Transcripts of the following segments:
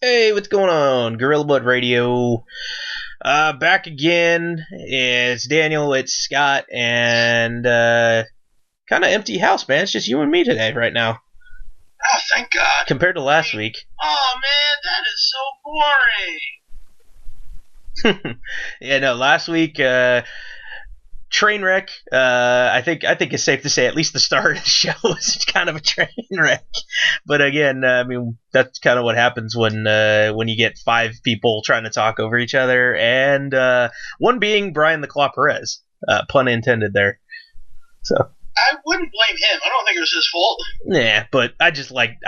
Hey, what's going on? Gorilla Blood Radio. Back again. It's Daniel, it's Scott, and kind of empty house, man. It's just you and me today, right now. Oh, thank God. Compared to last week. Oh, man, that is so boring. Yeah, no, last week, train wreck. I think it's safe to say at least the start of the show was kind of a train wreck. But again, I mean, that's kind of what happens when you get five people trying to talk over each other, and one being Brian the Claw Perez, pun intended there. So I wouldn't blame him. I don't think it was his fault. yeah, but I just like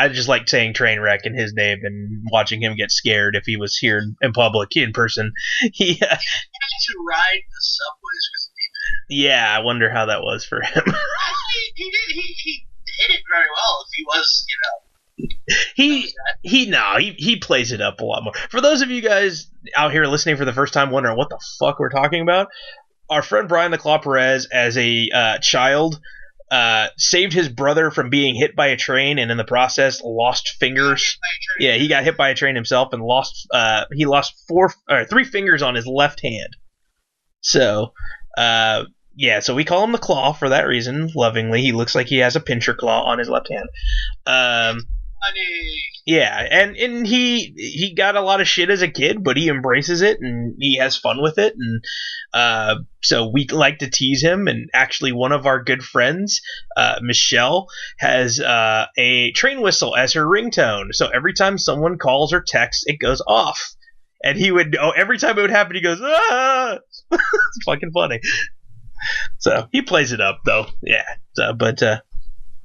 saying train wreck in his name and watching him get scared if he was here in public in person. He had to ride the subways with me, man. Yeah, I wonder how that was for him. Actually, he hit it very well. If he was, He plays it up a lot more. For those of you guys out here listening for the first time wondering what the fuck we're talking about, our friend Brian the Claw Perez, as a child, saved his brother from being hit by a train, and in the process lost fingers. Yeah, he got hit by a train himself and lost 3 fingers on his left hand. So, so we call him the Claw for that reason, lovingly. He looks like he has a pincher claw on his left hand. Funny. Yeah, and he got a lot of shit as a kid, but he embraces it and he has fun with it, and so we like to tease him. And actually, one of our good friends, Michelle, has a train whistle as her ringtone. So every time someone calls or texts, it goes off. And he would, every time it would happen, he goes, ah! It's fucking funny. So he plays it up, though. Yeah. So, but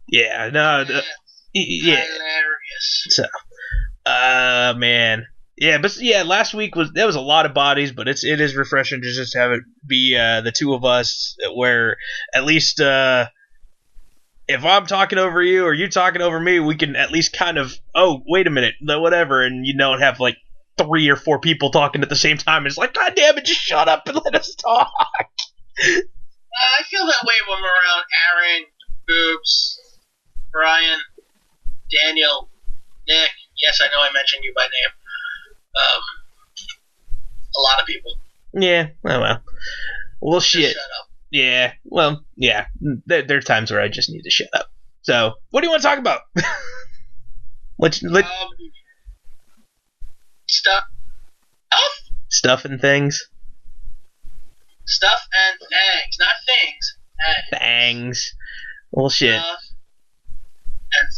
yeah, no. Yeah. Hilarious. So, man, yeah, but yeah, last week was a lot of bodies, but it is refreshing to just have it be the two of us, where at least if I'm talking over you or you talking over me, we can at least kind of wait a minute, whatever, and you don't have like 3 or 4 people talking at the same time. It's like, God damn it, just shut up and let us talk. I feel that way when we're around Aaron, Boobs, Brian, Daniel, Nick. Yes, I know I mentioned you by name. A lot of people. Yeah, oh well. Well, shit. Just shut up. Yeah, well, yeah. There are times where I just need to shut up. So, what do you want to talk about? Stuff and things. Stuff and things, not things. Things. Well, shit. Stuff and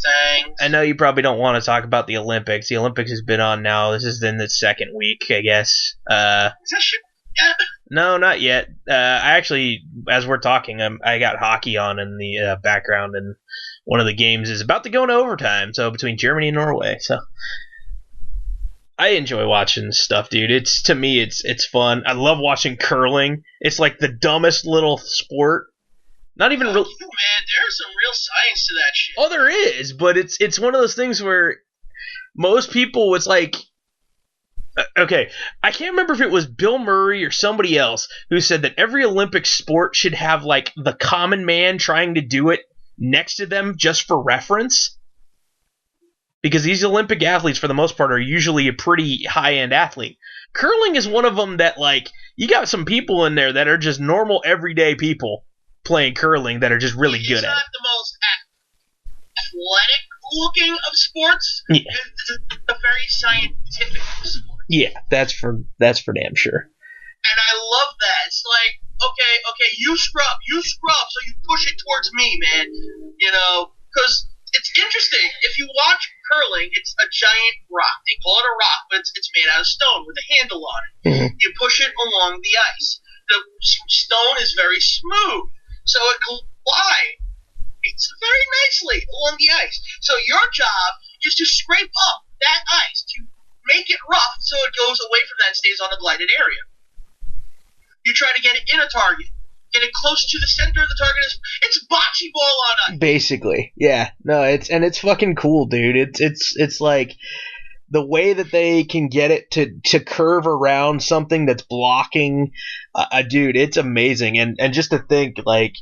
things. I know you probably don't want to talk about the Olympics. The Olympics has been on now. This is in the second week, I guess. Is that shit yet? No, not yet. I actually, as we're talking, I got hockey on in the background, and one of the games is about to go into overtime. So between Germany and Norway. So I enjoy watching stuff, dude. To me, it's fun. I love watching curling. It's like the dumbest little sport. Not even real. Man, there's some real science to that shit. Oh, there is, but it's one of those things where most people, it's like, okay, I can't remember if it was Bill Murray or somebody else who said that every Olympic sport should have like the common man trying to do it next to them just for reference. Because these Olympic athletes, for the most part, are usually a pretty high-end athlete. Curling is one of them that, like, you got some people in there that are just normal, everyday people playing curling that are just really good at it. It's not the most athletic-looking of sports. Yeah. It's a very scientific sport. Yeah, that's for damn sure. And I love that. It's like, okay, you scrub, so you push it towards me, man. Because it's interesting. If you watch curling, it's a giant rock. They call it a rock, but it's made out of stone with a handle on it. Mm-hmm. You push it along the ice. The stone is very smooth, so it glides very nicely along the ice. So your job is to scrape up that ice to make it rough so it goes away from that and stays on a glided area. You try to get it in a target. Get it close to the center of the target. It's bocce ball on ice. Basically, yeah. No, it's fucking cool, dude. It's like the way that they can get it to curve around something that's blocking dude, it's amazing. And just to think, like,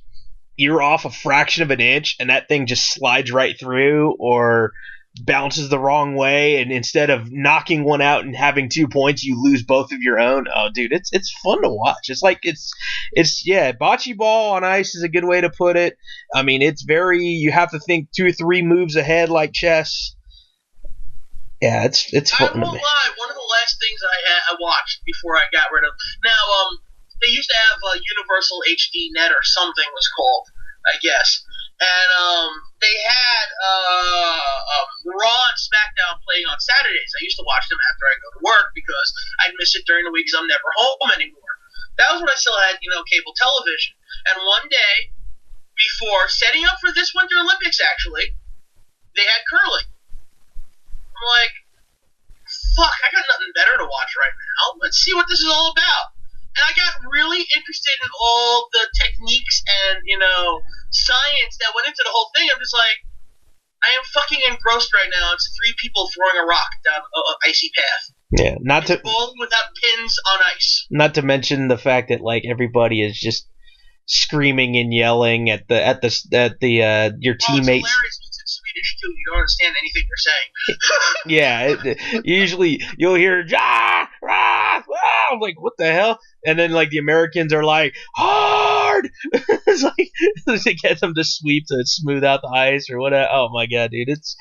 you're off a fraction of an inch and that thing just slides right through, or bounces the wrong way, and instead of knocking one out and having 2 points, you lose both of your own. Oh, dude, it's fun to watch. It's yeah, bocce ball on ice is a good way to put it. I mean, it's very, you have to think 2 or 3 moves ahead like chess. Yeah, it's I fun to won't me. lie. One of the last things I watched before I got rid of. Now, they used to have a Universal HD Net or something was called, I guess. And they had Raw and SmackDown playing on Saturdays. I used to watch them after I go to work because I'd miss it during the week because I'm never home anymore. That was when I still had, cable television. And one day, before setting up for this Winter Olympics, actually, they had curling. I'm like, fuck, I got nothing better to watch right now. Let's see what this is all about. And I got really interested in all the techniques and, science that went into the whole thing. I'm just like, I am fucking engrossed right now. It's 3 people throwing a rock down an icy path. Yeah, bowling without pins on ice. Not to mention the fact that like everybody is just screaming and yelling at your teammates. It's hilarious. It's in Swedish too. You don't understand anything they're Yeah, saying. usually you'll hear "ja, rah, ah," I'm like, what the hell? And then like the Americans are like hard. It's like to get them to sweep to smooth out the ice or whatever. Oh my god, dude, it's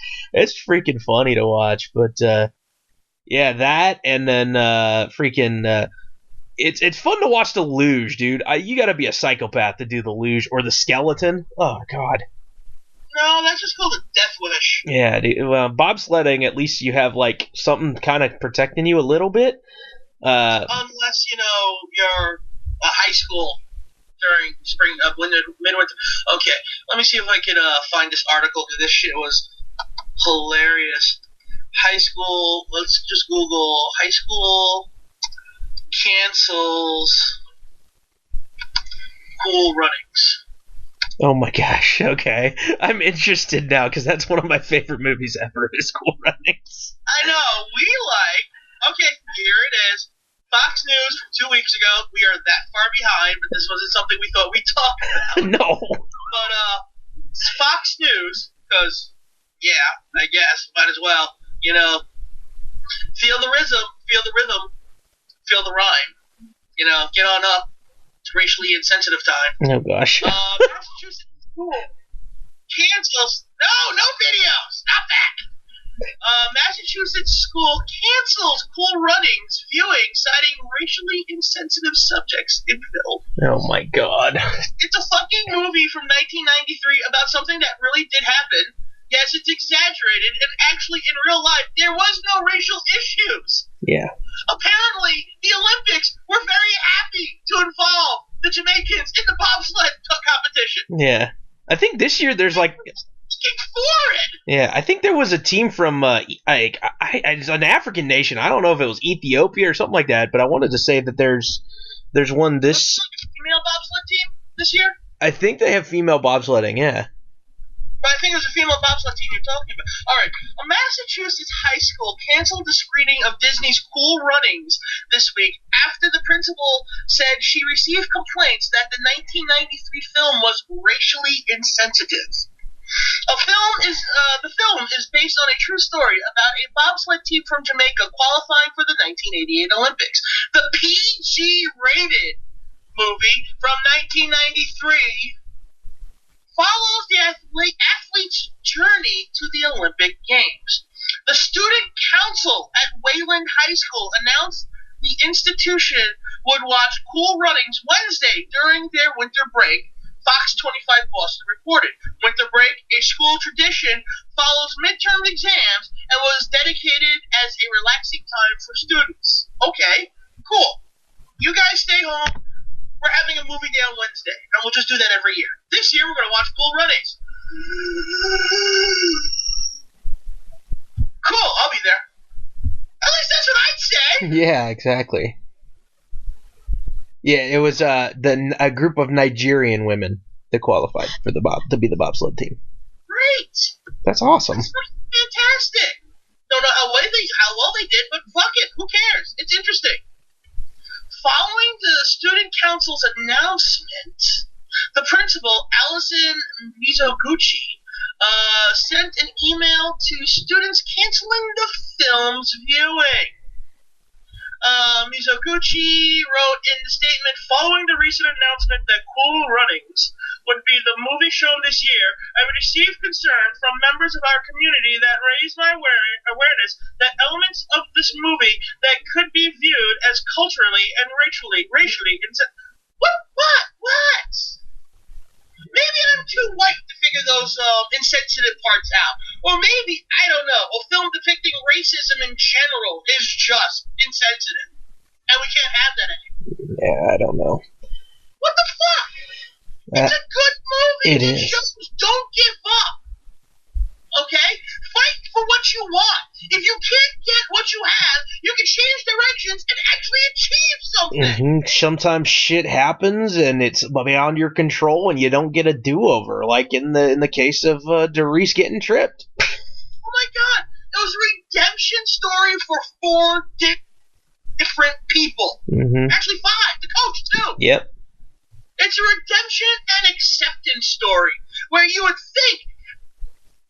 freaking funny to watch. But yeah, that and then it's fun to watch the luge, dude. You got to be a psychopath to do the luge or the skeleton. Oh god. No, that's just called a death wish. Yeah, dude, well, bobsledding, at least you have like something kind of protecting you a little bit. Unless you're a high school during spring, midwinter. Okay, let me see if I can find this article because this shit was hilarious. High school. Let's just Google high school cancels cool runnings. Oh my gosh, okay. I'm interested now because that's one of my favorite movies ever is Cool Runnings. I know, okay, here it is. Fox News from 2 weeks ago. We are that far behind, but this wasn't something we thought we'd talk about. No. But, Fox News, because, yeah, I guess, might as well, feel the rhythm, feel the rhyme. Get on up. It's racially insensitive time. Oh gosh. Massachusetts school cancels. No video. Stop that. Massachusetts school cancels Cool Runnings viewing, citing racially insensitive subjects in film. Oh my god. It's a fucking movie from 1993 about something that really did happen. Yes, it's exaggerated, and actually in real life there was no racial issues. Yeah. Apparently, the Olympics were very happy to involve the Jamaicans in the bobsled competition. Yeah. I think this year there's like... for it. Yeah, I think there was a team from it's an African nation. I don't know if it was Ethiopia or something like that, but I wanted to say that there's one this... Like a female bobsled team this year? I think they have female bobsledding, yeah. But I think it was a female bobsled team you're talking about. All right. A Massachusetts high school canceled the screening of Disney's Cool Runnings this week after the principal said she received complaints that the 1993 film was racially insensitive. The film is based on a true story about a bobsled team from Jamaica qualifying for the 1988 Olympics. The PG-rated movie from 1993 follows the athlete's journey to the Olympic Games. The student council at Wayland High School announced the institution would watch Cool Runnings Wednesday during their winter break. Fox 25 Boston reported. Winter break, a school tradition, follows midterm exams and was dedicated as a relaxing time for students. Okay, cool. You guys stay home. We're having a movie day on Wednesday, and we'll just do that every year. This year, we're going to watch Cool Runnings. Cool, I'll be there. At least that's what I'd say. Yeah, exactly. Yeah, it was a group of Nigerian women that qualified for to be the bobsled team. Great. That's awesome. That's fantastic. Don't know how well they did, but fuck it. Who cares? It's interesting. Following the student council's announcement, the principal, Allison Mizoguchi, sent an email to students canceling the film's viewing. Mizoguchi wrote in the statement, following the recent announcement that Cool Runnings would be the movie shown this year, I would receive concern from members of our community that raised my awareness that elements of this movie that could be viewed as culturally and racially What? Maybe I'm too white to figure those insensitive parts out. Or maybe, I don't know, a film depicting racism in general is just insensitive. And we can't have that anymore. Yeah, I don't know. What the fuck? It's a good movie. It is. Just don't give up. Okay? Fight for what you want. If you can't get what you have, you can change directions and actually achieve something. Sometimes shit happens and it's beyond your control and you don't get a do-over, like in the case of Doris getting tripped. Oh my god, it was a redemption story for 4 different people. Actually 5, the coach too. Yep. It's a redemption and acceptance story where you would think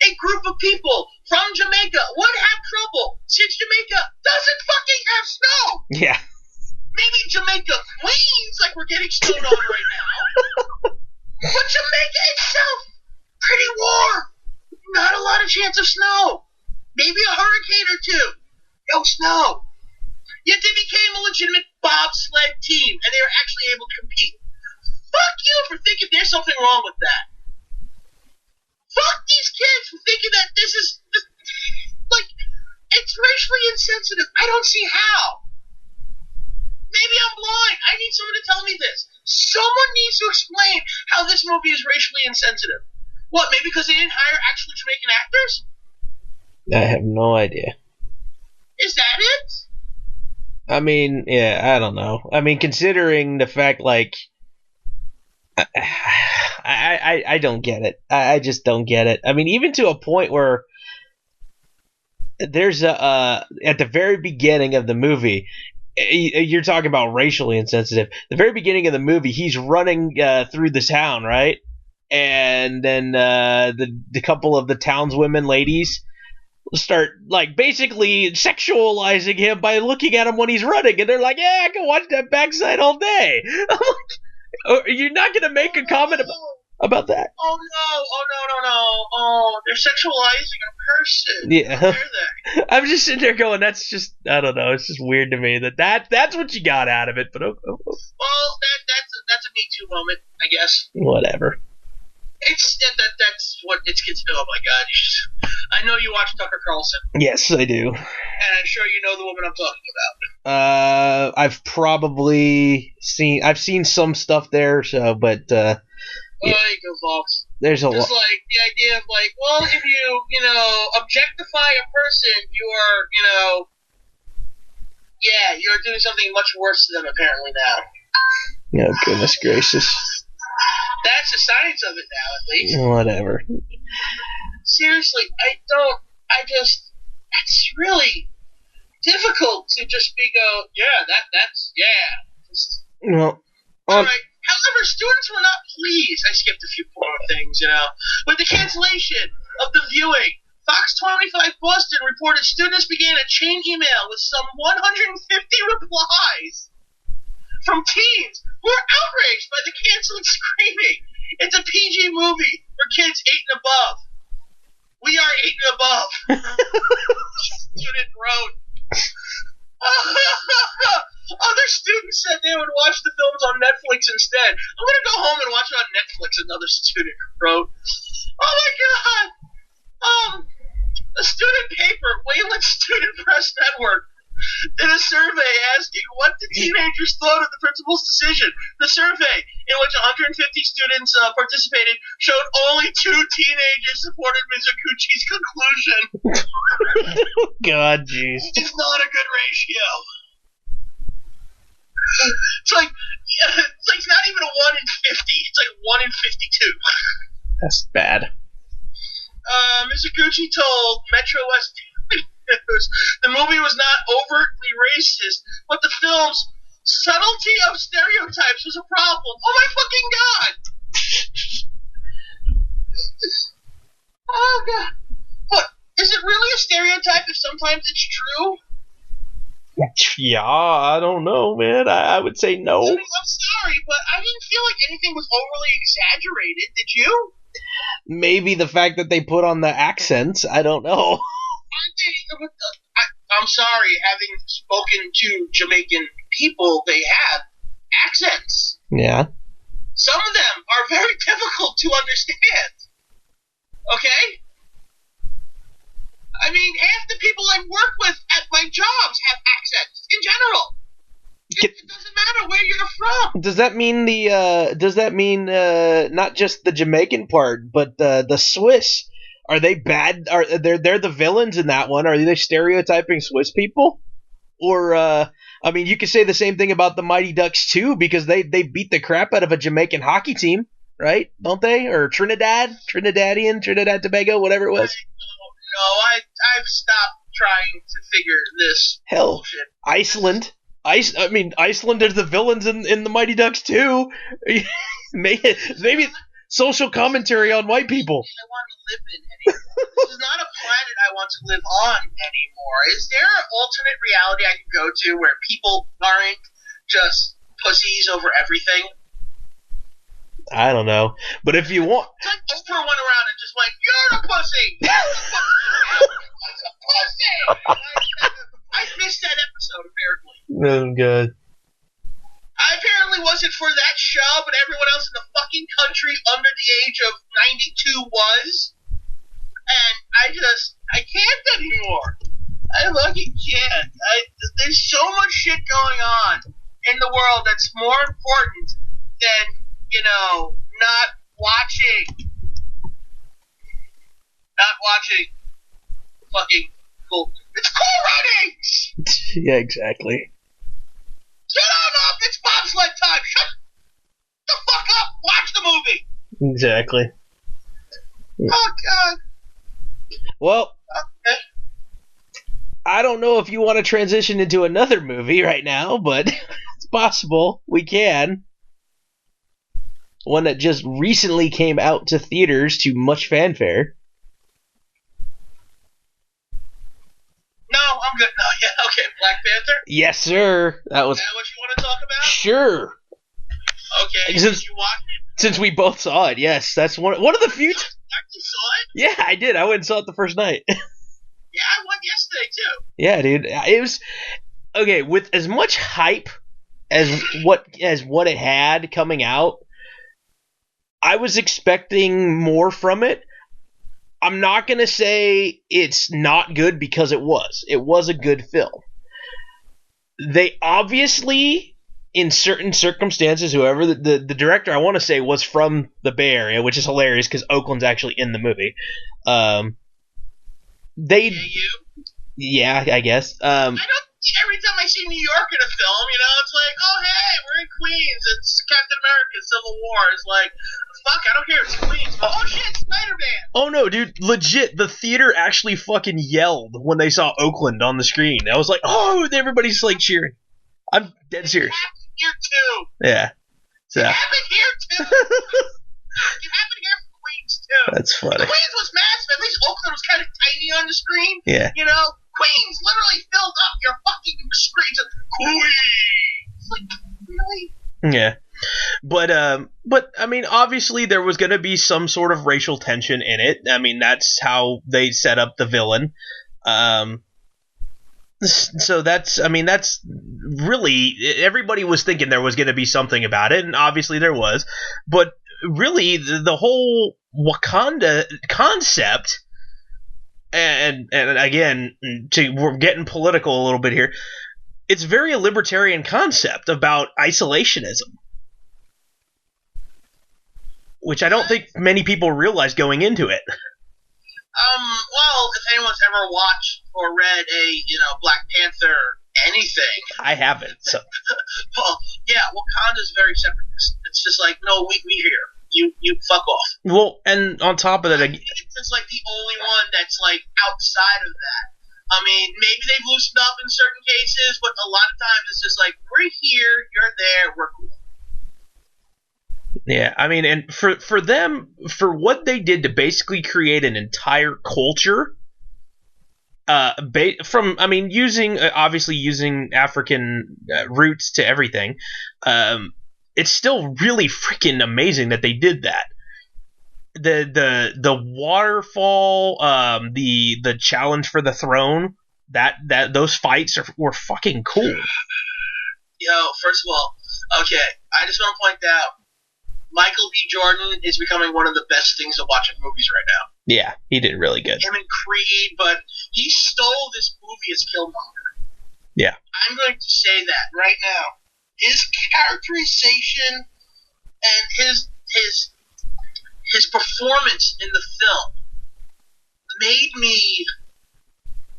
a group of people from Jamaica would have trouble since Jamaica doesn't fucking have snow. Yeah. Maybe Jamaica Queens, like we're getting snowed on right now. But Jamaica itself, pretty warm. Not a lot of chance of snow. Maybe a hurricane or two. No snow. Yet they became a legitimate bobsled team, and they were actually able to compete. Fuck you for thinking there's something wrong with that. Fuck these kids for thinking that this is, like, it's racially insensitive. I don't see how. Maybe I'm blind. I need someone to tell me this. Someone needs to explain how this movie is racially insensitive. What, maybe because they didn't hire actual Jamaican actors? I have no idea. Is that it? I mean, yeah, I don't know. I mean, considering the fact, like, I don't get it. I just don't get it. I mean, even to a point where there's at the very beginning of the movie, you're talking about racially insensitive. The very beginning of the movie, he's running through the town, right? And then the couple of the townswomen ladies start, like, basically sexualizing him by looking at him when he's running, and they're like, yeah, I can watch that backside all day. I'm like, you're not gonna make a comment about that? Oh no! Oh, they're sexualizing a person. Yeah. How dare they? I'm just sitting there going, that's just, I don't know, it's just weird to me that's what you got out of it, but okay. Well, that's a Me Too moment, I guess. Whatever. That's what it's considered. Oh my god! I know you watch Tucker Carlson. Yes, I do. And I'm sure you know the woman I'm talking about. I've probably seen some stuff there, so, but yeah. It goes off. There's a lot. Just like the idea of, like, well, if you objectify a person, you're doing something much worse to them apparently now. Oh, goodness gracious. That's the science of it now, at least. Whatever. Seriously, it's really difficult to just Well, alright. However, students were not pleased. I skipped a few more things, with the cancellation of the viewing. Fox 25 Boston reported students began a chain email with some 150 replies from teens who are outraged by the canceled screening. It's a PG movie for kids 8 and above. We are 8 and above. Student wrote. Other students said they would watch the films on Netflix instead. I'm going to go home and watch it on Netflix, another student wrote. Oh my god! A student paper, Wayland Student Press Network, did a survey asking what the teenagers thought of the principal's decision. The survey, in which 150 students participated, showed only 2 teenagers supported Mizoguchi's conclusion. God, jeez. It's not a good ratio. It's like it's not even a 1 in 50. It's like 1 in 52. That's bad. Mizoguchi told Metro West News the movie was not overtly racist, but the film's subtlety of stereotypes was a problem. Oh my fucking god! Oh god. But is it really a stereotype if sometimes it's true? Yeah, I don't know, man. I would say no. I mean, I'm sorry, but I didn't feel like anything was overly exaggerated. Did you? Maybe the fact that they put on the accents. I don't know. I'm sorry, having spoken to Jamaican people, they have accents. Yeah. Some of them are very difficult to understand. Okay? I mean, half the people I work with at my jobs have accents in general. It doesn't matter where you're from. Does that mean not just the Jamaican part, but the Swiss? Are they bad? They're the villains in that one? Are they stereotyping Swiss people? Or I mean, you could say the same thing about the Mighty Ducks too, because they beat the crap out of a Jamaican hockey team, right? Don't they? Or Trinidad Tobago, whatever it was. No, I've stopped trying to figure this bullshit. Iceland. Iceland is the villains in the Mighty Ducks too. Maybe social commentary on white people. I want to live in anymore. This is not a planet I want to live on anymore. Is there an alternate reality I can go to where people aren't just pussies over everything? I don't know, but if you want, it's like Oprah went around and just went, "You're a pussy. You're a pussy." I missed that episode apparently. Oh god. I apparently wasn't for that show, but everyone else in the fucking country under the age of 92 was. And I can't anymore. I fucking can't. There's so much shit going on in the world that's more important than, not watching fucking cool. It's Cool Runnings! Yeah, exactly. Get on up! It's bobsled time! Shut the fuck up! Watch the movie! Exactly. Oh, God. Well, okay. I don't know if you want to transition into another movie right now, but it's possible. We can. One that just recently came out to theaters to much fanfare. No, I'm good. No, yeah, okay. Black Panther? Yes, sir. Is that what you want to talk about? Sure. Okay, since you watched it? Since we both saw it, yes. That's one of the few... You actually saw it? Yeah, I did. I went and saw it the first night. Yeah, I went yesterday, too. Yeah, dude. It was... Okay, with as much hype as what it had coming out, I was expecting more from it. I'm not going to say it's not good because it was. It was a good film. They obviously, in certain circumstances, whoever, the director, I want to say, was from the Bay Area, which is hilarious because Oakland's actually in the movie. Yeah, I guess. I don't every time I see New York in a film, it's like, oh, hey, we're in Queens. It's Captain America, Civil War. It's like, fuck, I don't care. It's Queens. But, oh, shit, Spider-Man. Oh, no, dude. Legit, the theater actually fucking yelled when they saw Oakland on the screen. I was like, oh, everybody's, like, cheering. I'm dead serious. It happened here, too. Yeah. So. It happened here, too. It happened here for Queens, too. That's funny. Queens was massive. At least Oakland was kind of tiny on the screen. Yeah. Queens literally filled up your fucking screens of Queens. It's like, really? Yeah. But I mean, obviously there was going to be some sort of racial tension in it. I mean, that's how they set up the villain. So that's really, everybody was thinking there was going to be something about it, and obviously there was. But really, the whole Wakanda concept, and again, we're getting political a little bit here, it's very a libertarian concept about isolationism, which I don't think many people realize going into it. Well, if anyone's ever watched or read a, Black Panther anything. I haven't, so. Well, yeah, Wakanda's very separatist. It's just like, no, we here. You fuck off. Well, and on top of that, it's like the only one that's like outside of that. I mean, maybe they've loosened up in certain cases, but a lot of times it's just like, we're here, you're there, we're cool. Yeah, I mean, and for them, for what they did to basically create an entire culture, from, I mean, using obviously using African roots to everything, it's still really freaking amazing that they did that. The waterfall, the challenge for the throne, that those fights were fucking cool. Yo, first of all, okay, I just want to point out, Michael B. Jordan is becoming one of the best things to watch in movies right now. Yeah, he did really good. Him and Creed, but he stole this movie as Killmonger. Yeah. I'm going to say that right now. His characterization and his performance in the film made me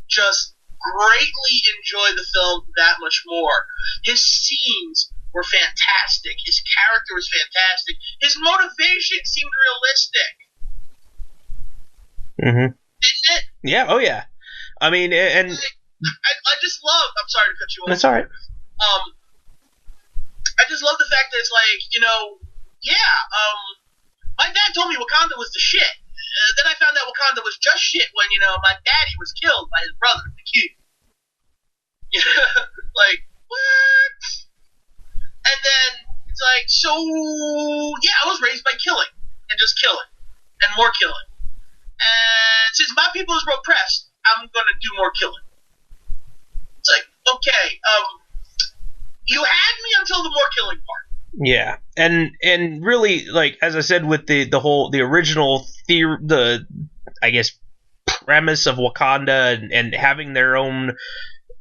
just greatly enjoy the film that much more. His scenes were fantastic. His character was fantastic. His motivation seemed realistic. Mm-hmm. Didn't it? Yeah. Oh yeah. I mean, and I just love. I'm sorry to cut you off. That's all right. I just love the fact that it's like, my dad told me Wakanda was the shit. Then I found out Wakanda was just shit when, my daddy was killed by his brother, the Q. Like, what? And then it's like, so, yeah, I was raised by killing. And just killing. And more killing. And since my people is repressed, I'm going to do more killing. It's like, okay, you had me until the more killing part. Yeah, and really, like, as I said, with the original theory, I guess premise of Wakanda and having their own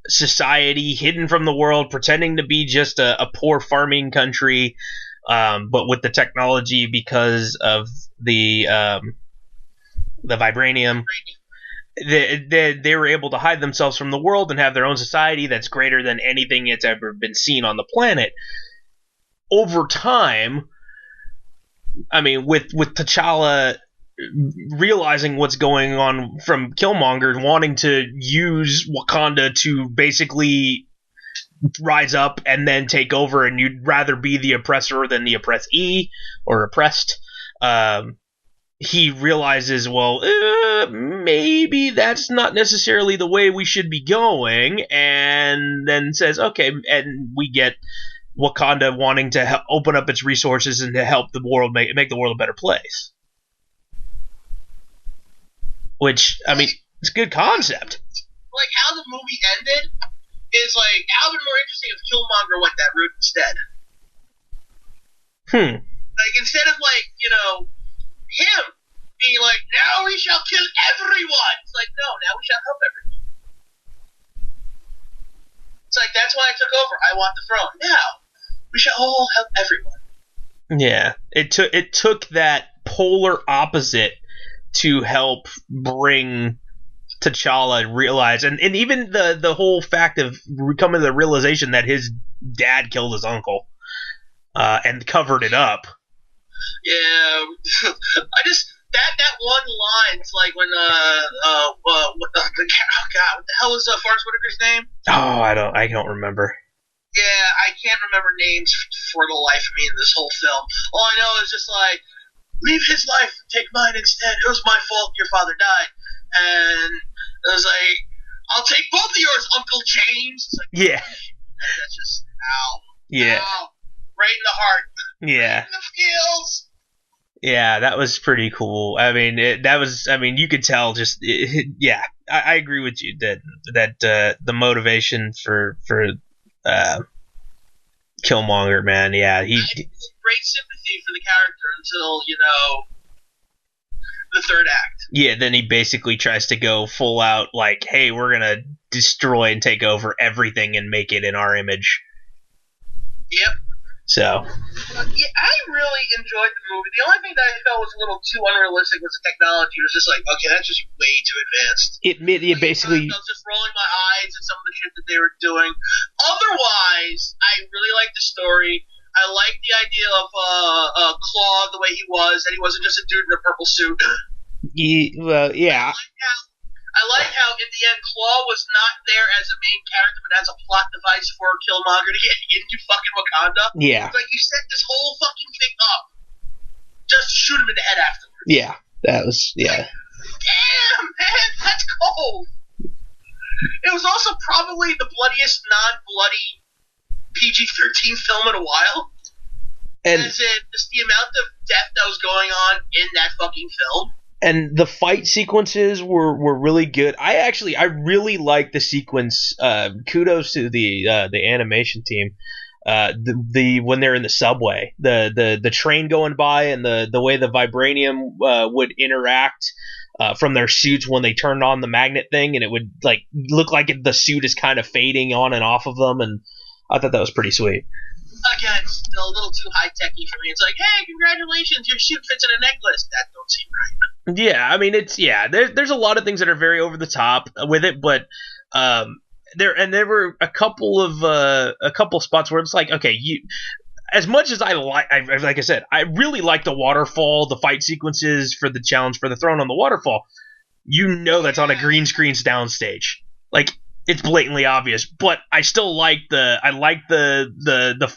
society hidden from the world, pretending to be just a poor farming country, but with the technology because of the vibranium. They were able to hide themselves from the world and have their own society that's greater than anything that's ever been seen on the planet. Over time, I mean, with T'Challa realizing what's going on from Killmonger and wanting to use Wakanda to basically rise up and then take over, and you'd rather be the oppressor than the oppressee or oppressed, he realizes, well, maybe that's not necessarily the way we should be going, and then says, okay, and we get Wakanda wanting to open up its resources and to help the world make the world a better place. Which, I mean, it's a good concept. Like, how the movie ended is, like, how would more interesting if Killmonger went that route instead. Like, instead of, like, him being like, now we shall kill everyone. It's like, no, now we shall help everyone. It's like, that's why I took over. I want the throne. Now, we shall all help everyone. Yeah. It took that polar opposite to help bring T'Challa and realize, and even the whole fact of coming to the realization that his dad killed his uncle, and covered it up. Yeah, that one line. It's like when what the hell is Forrest Whitaker's name? Oh, I don't remember. Yeah, I can't remember names for the life of me in this whole film. All I know is just like, leave his life, take mine instead. It was my fault your father died. And I was like, I'll take both of yours, Uncle James. It's like, yeah. That's just, ow. Yeah. Ow. Right in the heart. Yeah. Right in the feels. Yeah, that was pretty cool. I mean, you could tell just, yeah, I agree with you that the motivation for Killmonger, man, yeah, I had great sympathy for the character until, the third act. Yeah, then he basically tries to go full out, like, hey, we're gonna destroy and take over everything and make it in our image. Yep. So. Yeah, I really enjoyed the movie. The only thing that I felt was a little too unrealistic was the technology. It was just like, okay, that's just way too advanced. It basically. I was just rolling my eyes at some of the shit that they were doing. Otherwise, I really liked the story. I liked the idea of Claw the way he was, and he wasn't just a dude in a purple suit. Well, yeah. I like how in the end Claw was not there as a main character, but as a plot device for Killmonger to get into fucking Wakanda. Yeah. It's like you set this whole fucking thing up just shoot him in the head afterwards. Yeah, that was Damn, man, that's cold. It was also probably the bloodiest non-bloody PG-13 film in a while. And as in just the amount of death that was going on in that fucking film. And the fight sequences were really good. I really like the sequence. Kudos to the animation team. The when they're in the subway, the train going by, and the way the vibranium would interact from their suits when they turned on the magnet thing, and it would like look like the suit is kind of fading on and off of them, and I thought that was pretty sweet. Again, still a little too high-techy for me. It's like, hey, congratulations, your suit fits in a necklace. That don't seem right. Yeah, I mean, there's a lot of things that are very over the top with it, but there were a couple spots where it's like, okay, as much as like I said, I really like the waterfall, the fight sequences for the challenge for the throne on the waterfall. That's on a green screen downstage. Like, it's blatantly obvious, but I still like the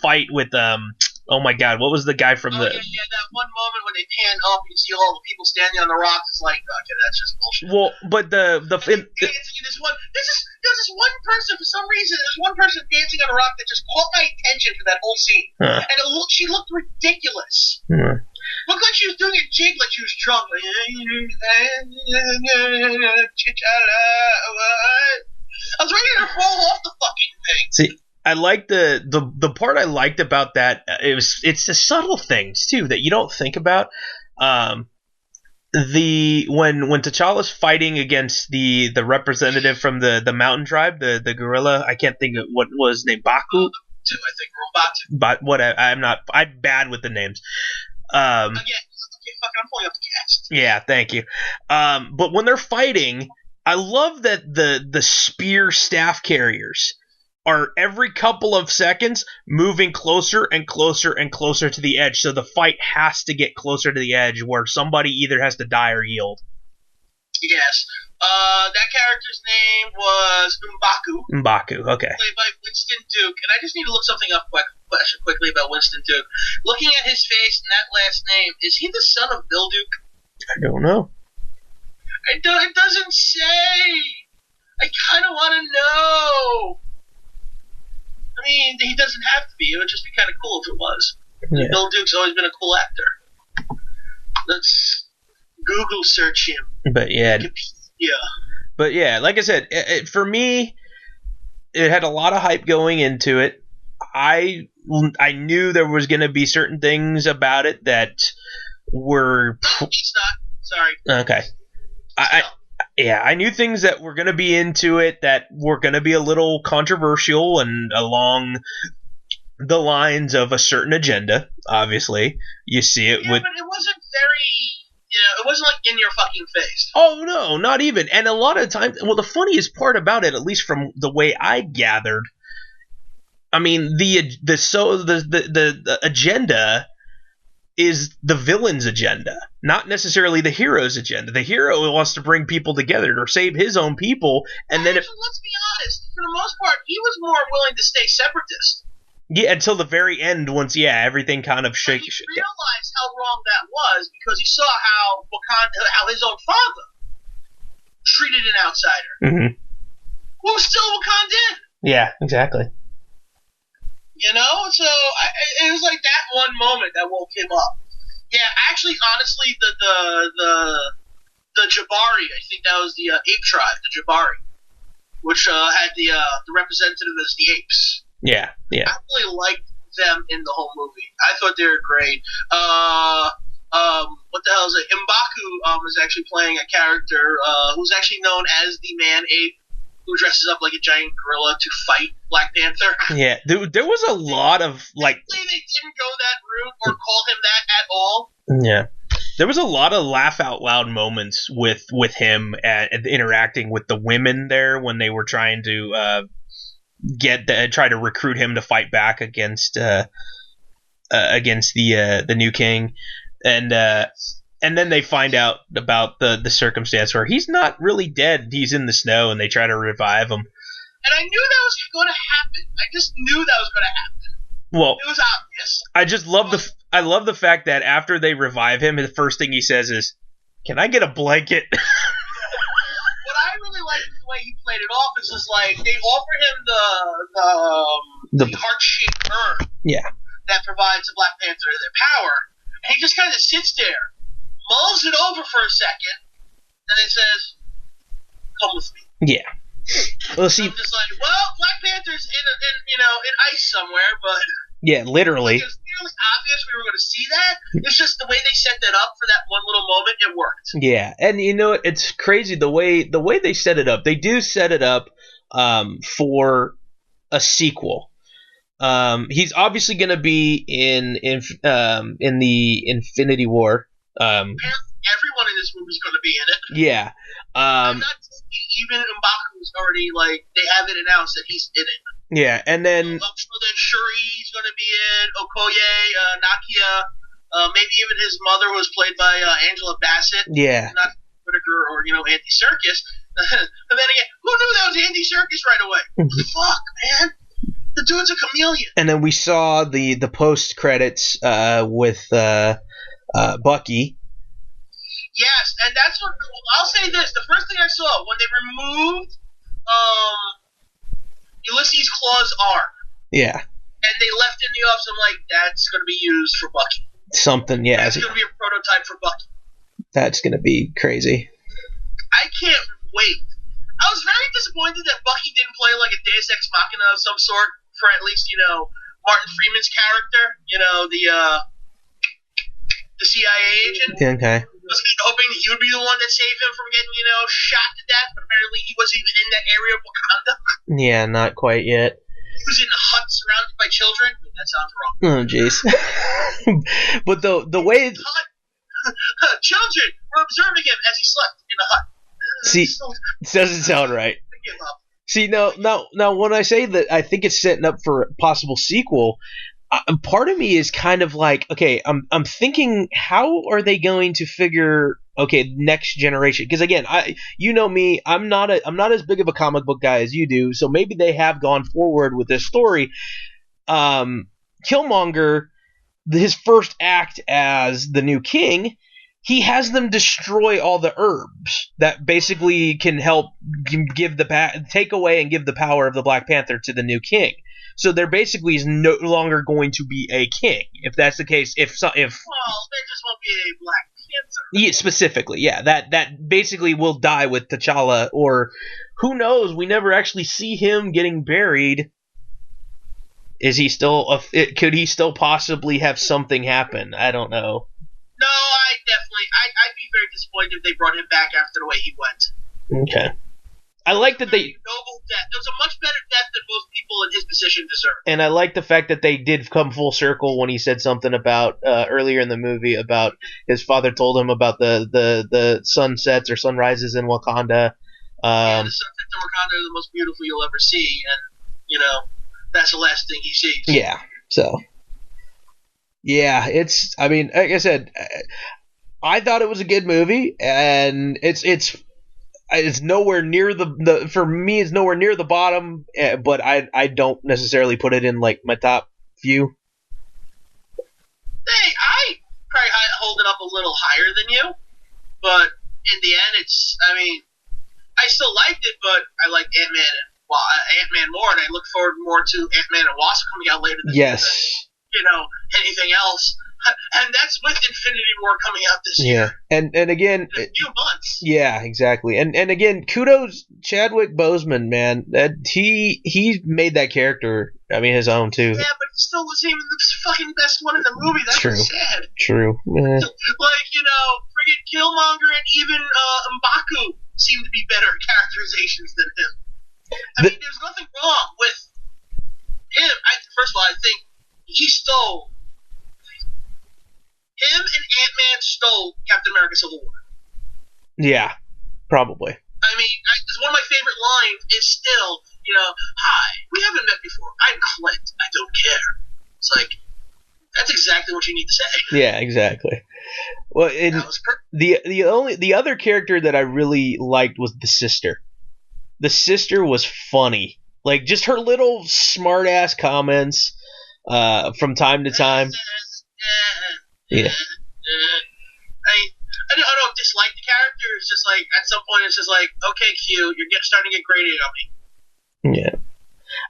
fight with oh my god, what was the guy from the? Yeah, that one moment when they pan up, you see all the people standing on the rocks. It's like, okay, that's just bullshit. Well, but there's this one person for some reason. There's one person dancing on a rock that just caught my attention for that whole scene, and she looked ridiculous. Looked like she was doing a jig, like she was drunk. I was ready to fall off the fucking thing. See, I like the part I liked about that. It's the subtle things too that you don't think about. When T'Challa's fighting against the representative from the mountain tribe, the gorilla. I can't think of what was his name. Baku. I think Robatu. But what I'm bad with the names. Again, okay, fucking, I'm pulling up the cast. Yeah, thank you. But when they're fighting, I love that the spear staff carriers are every couple of seconds moving closer and closer and closer to the edge, so the fight has to get closer to the edge where somebody either has to die or yield. Yes. That character's name was M'Baku, okay. Played by Winston Duke, and I just need to look something up quickly about Winston Duke. Looking at his face and that last name, is he the son of Bill Duke? I don't know. It doesn't say. I kind of want to know. I mean, he doesn't have to be. It would just be kind of cool if it was. Yeah. Bill Duke's always been a cool actor. Let's Google search him. But yeah. Wikipedia. But yeah, like I said, for me, it had a lot of hype going into it. I knew there was going to be certain things about it that were. No, it's not. Sorry. Okay. I knew things that were going to be into it that were going to be a little controversial and along the lines of a certain agenda. Obviously, you see it with. But it wasn't it wasn't like in your fucking face. Oh no, not even. And a lot of times, well, the funniest part about it, at least from the way I gathered, I mean, the agenda is the villain's agenda, not necessarily the hero's agenda. The hero wants to bring people together to save his own people, and then let's be honest, for the most part, he was more willing to stay separatist. Yeah, until the very end, once everything kind of shook. He realized how wrong that was because he saw how his own father treated an outsider. Mm-hmm. Who was still Wakandan. Yeah, exactly. You know, so it was like that one moment that woke him up. Yeah, actually, honestly, the Jabari, I think that was the ape tribe, the Jabari, which had the representative as the apes. Yeah. I really liked them in the whole movie. I thought they were great. What the hell is it? M'Baku is actually playing a character who's actually known as the man ape, who dresses up like a giant gorilla to fight Black Panther. Yeah, there was a lot of like. They didn't go that route or call him that at all. Yeah, there was a lot of laugh out loud moments with him interacting with the women there when they were trying to try to recruit him to fight back against the new king, and then they find out about the circumstance where he's not really dead. He's in the snow, and they try to revive him. And I knew that was going to happen. I just knew that was going to happen. Well, it was obvious. I just love I love the fact that after they revive him, the first thing he says is, "Can I get a blanket?" What I really liked the way he played it off is just like they offer him the heart-shaped urn. Yeah. That provides the Black Panther their power, and he just kind of sits there, mulls it over for a second, and then says, "Come with me." Yeah. Well, see, I'm just like, well, Black Panther's in ice somewhere, but yeah, literally. It was clearly obvious we were going to see that. It's just the way they set that up for that one little moment, it worked. Yeah, and it's crazy the way they set it up. They do set it up for a sequel. He's obviously going to be in the Infinity War. Apparently, everyone in this movie is going to be in it. Yeah. I'm not even M'Baku's already they have it announced that he's in it. Yeah, and then Shuri's going to be in, Okoye, Nakia, maybe even his mother was played by Angela Bassett. Yeah. Not Whittaker or Andy Serkis. And then again, who knew that was Andy Serkis right away? Fuck, man. The dude's a chameleon. And then we saw the post credits with Bucky. Yes, and that's what I'll say this. The first thing I saw when they removed Ulysses Claw's arm. Yeah. And they left in the office, I'm like, that's going to be used for Bucky. Something, yeah. That's going to be a prototype for Bucky. That's going to be crazy. I can't wait. I was very disappointed that Bucky didn't play like a Deus Ex Machina of some sort for at least, Martin Freeman's character, the CIA agent. Okay. I was hoping that he would be the one that saved him from getting, shot to death, but apparently he wasn't even in that area of Wakanda. Yeah, not quite yet. He was in a hut surrounded by children. That sounds wrong. Oh, jeez. But the way... Children were observing him as he slept in a hut. See, it doesn't sound right. See, now, when I say that I think it's setting up for a possible sequel, part of me is kind of like, okay, I'm thinking, how are they going to figure, okay, next generation? Because again, me, I'm not as big of a comic book guy as you do, so maybe they have gone forward with this story. Killmonger, his first act as the new king, he has them destroy all the herbs that basically can help take away and give the power of the Black Panther to the new king. So there basically is no longer going to be a king. If that's the case, well, there just won't be a Black Panther. Yeah, specifically, yeah, that basically will die with T'Challa, or who knows? We never actually see him getting buried. Is he still? Could he still possibly have something happen? I don't know. No, I'd be very disappointed if they brought him back after the way he went. Okay. I like that they... Noble death. It was a much better death than most people in his position deserve. And I like the fact that they did come full circle when he said something about, earlier in the movie, about his father told him about the sunsets or sunrises in Wakanda. The sunsets in Wakanda are the most beautiful you'll ever see, and, that's the last thing he sees. Yeah, so... Yeah, like I said, I thought it was a good movie, and it's nowhere near for me, it's nowhere near the bottom, but I don't necessarily put it in like my top few. Hey, I probably hold it up a little higher than you, but in the end, I still liked it, but I liked Ant-Man more, and I look forward more to Ant-Man and Wasp coming out later this year. Yes. Anything else. And that's with Infinity War coming out this year. And again, in a few months. Yeah, exactly. And again, kudos Chadwick Boseman, man. That he made that character, his own too. Yeah, but he still wasn't even the fucking best one in the movie. That's sad. True. Friggin' Killmonger and even M'Baku seem to be better characterizations than him. There's nothing wrong with him. First of all, I think him and Ant-Man stole Captain America Civil War. Yeah, probably. One of my favorite lines is still, hi, we haven't met before. I'm Clint. I don't care. It's like, that's exactly what you need to say. Yeah, exactly. Well, that was perfect. The other character that I really liked was the sister. The sister was funny. Like, just her little smart-ass comments from time to time. Yeah. I don't dislike the character. It's just like at some point it's just like, okay, Q, you're starting to get grating on me. Yeah.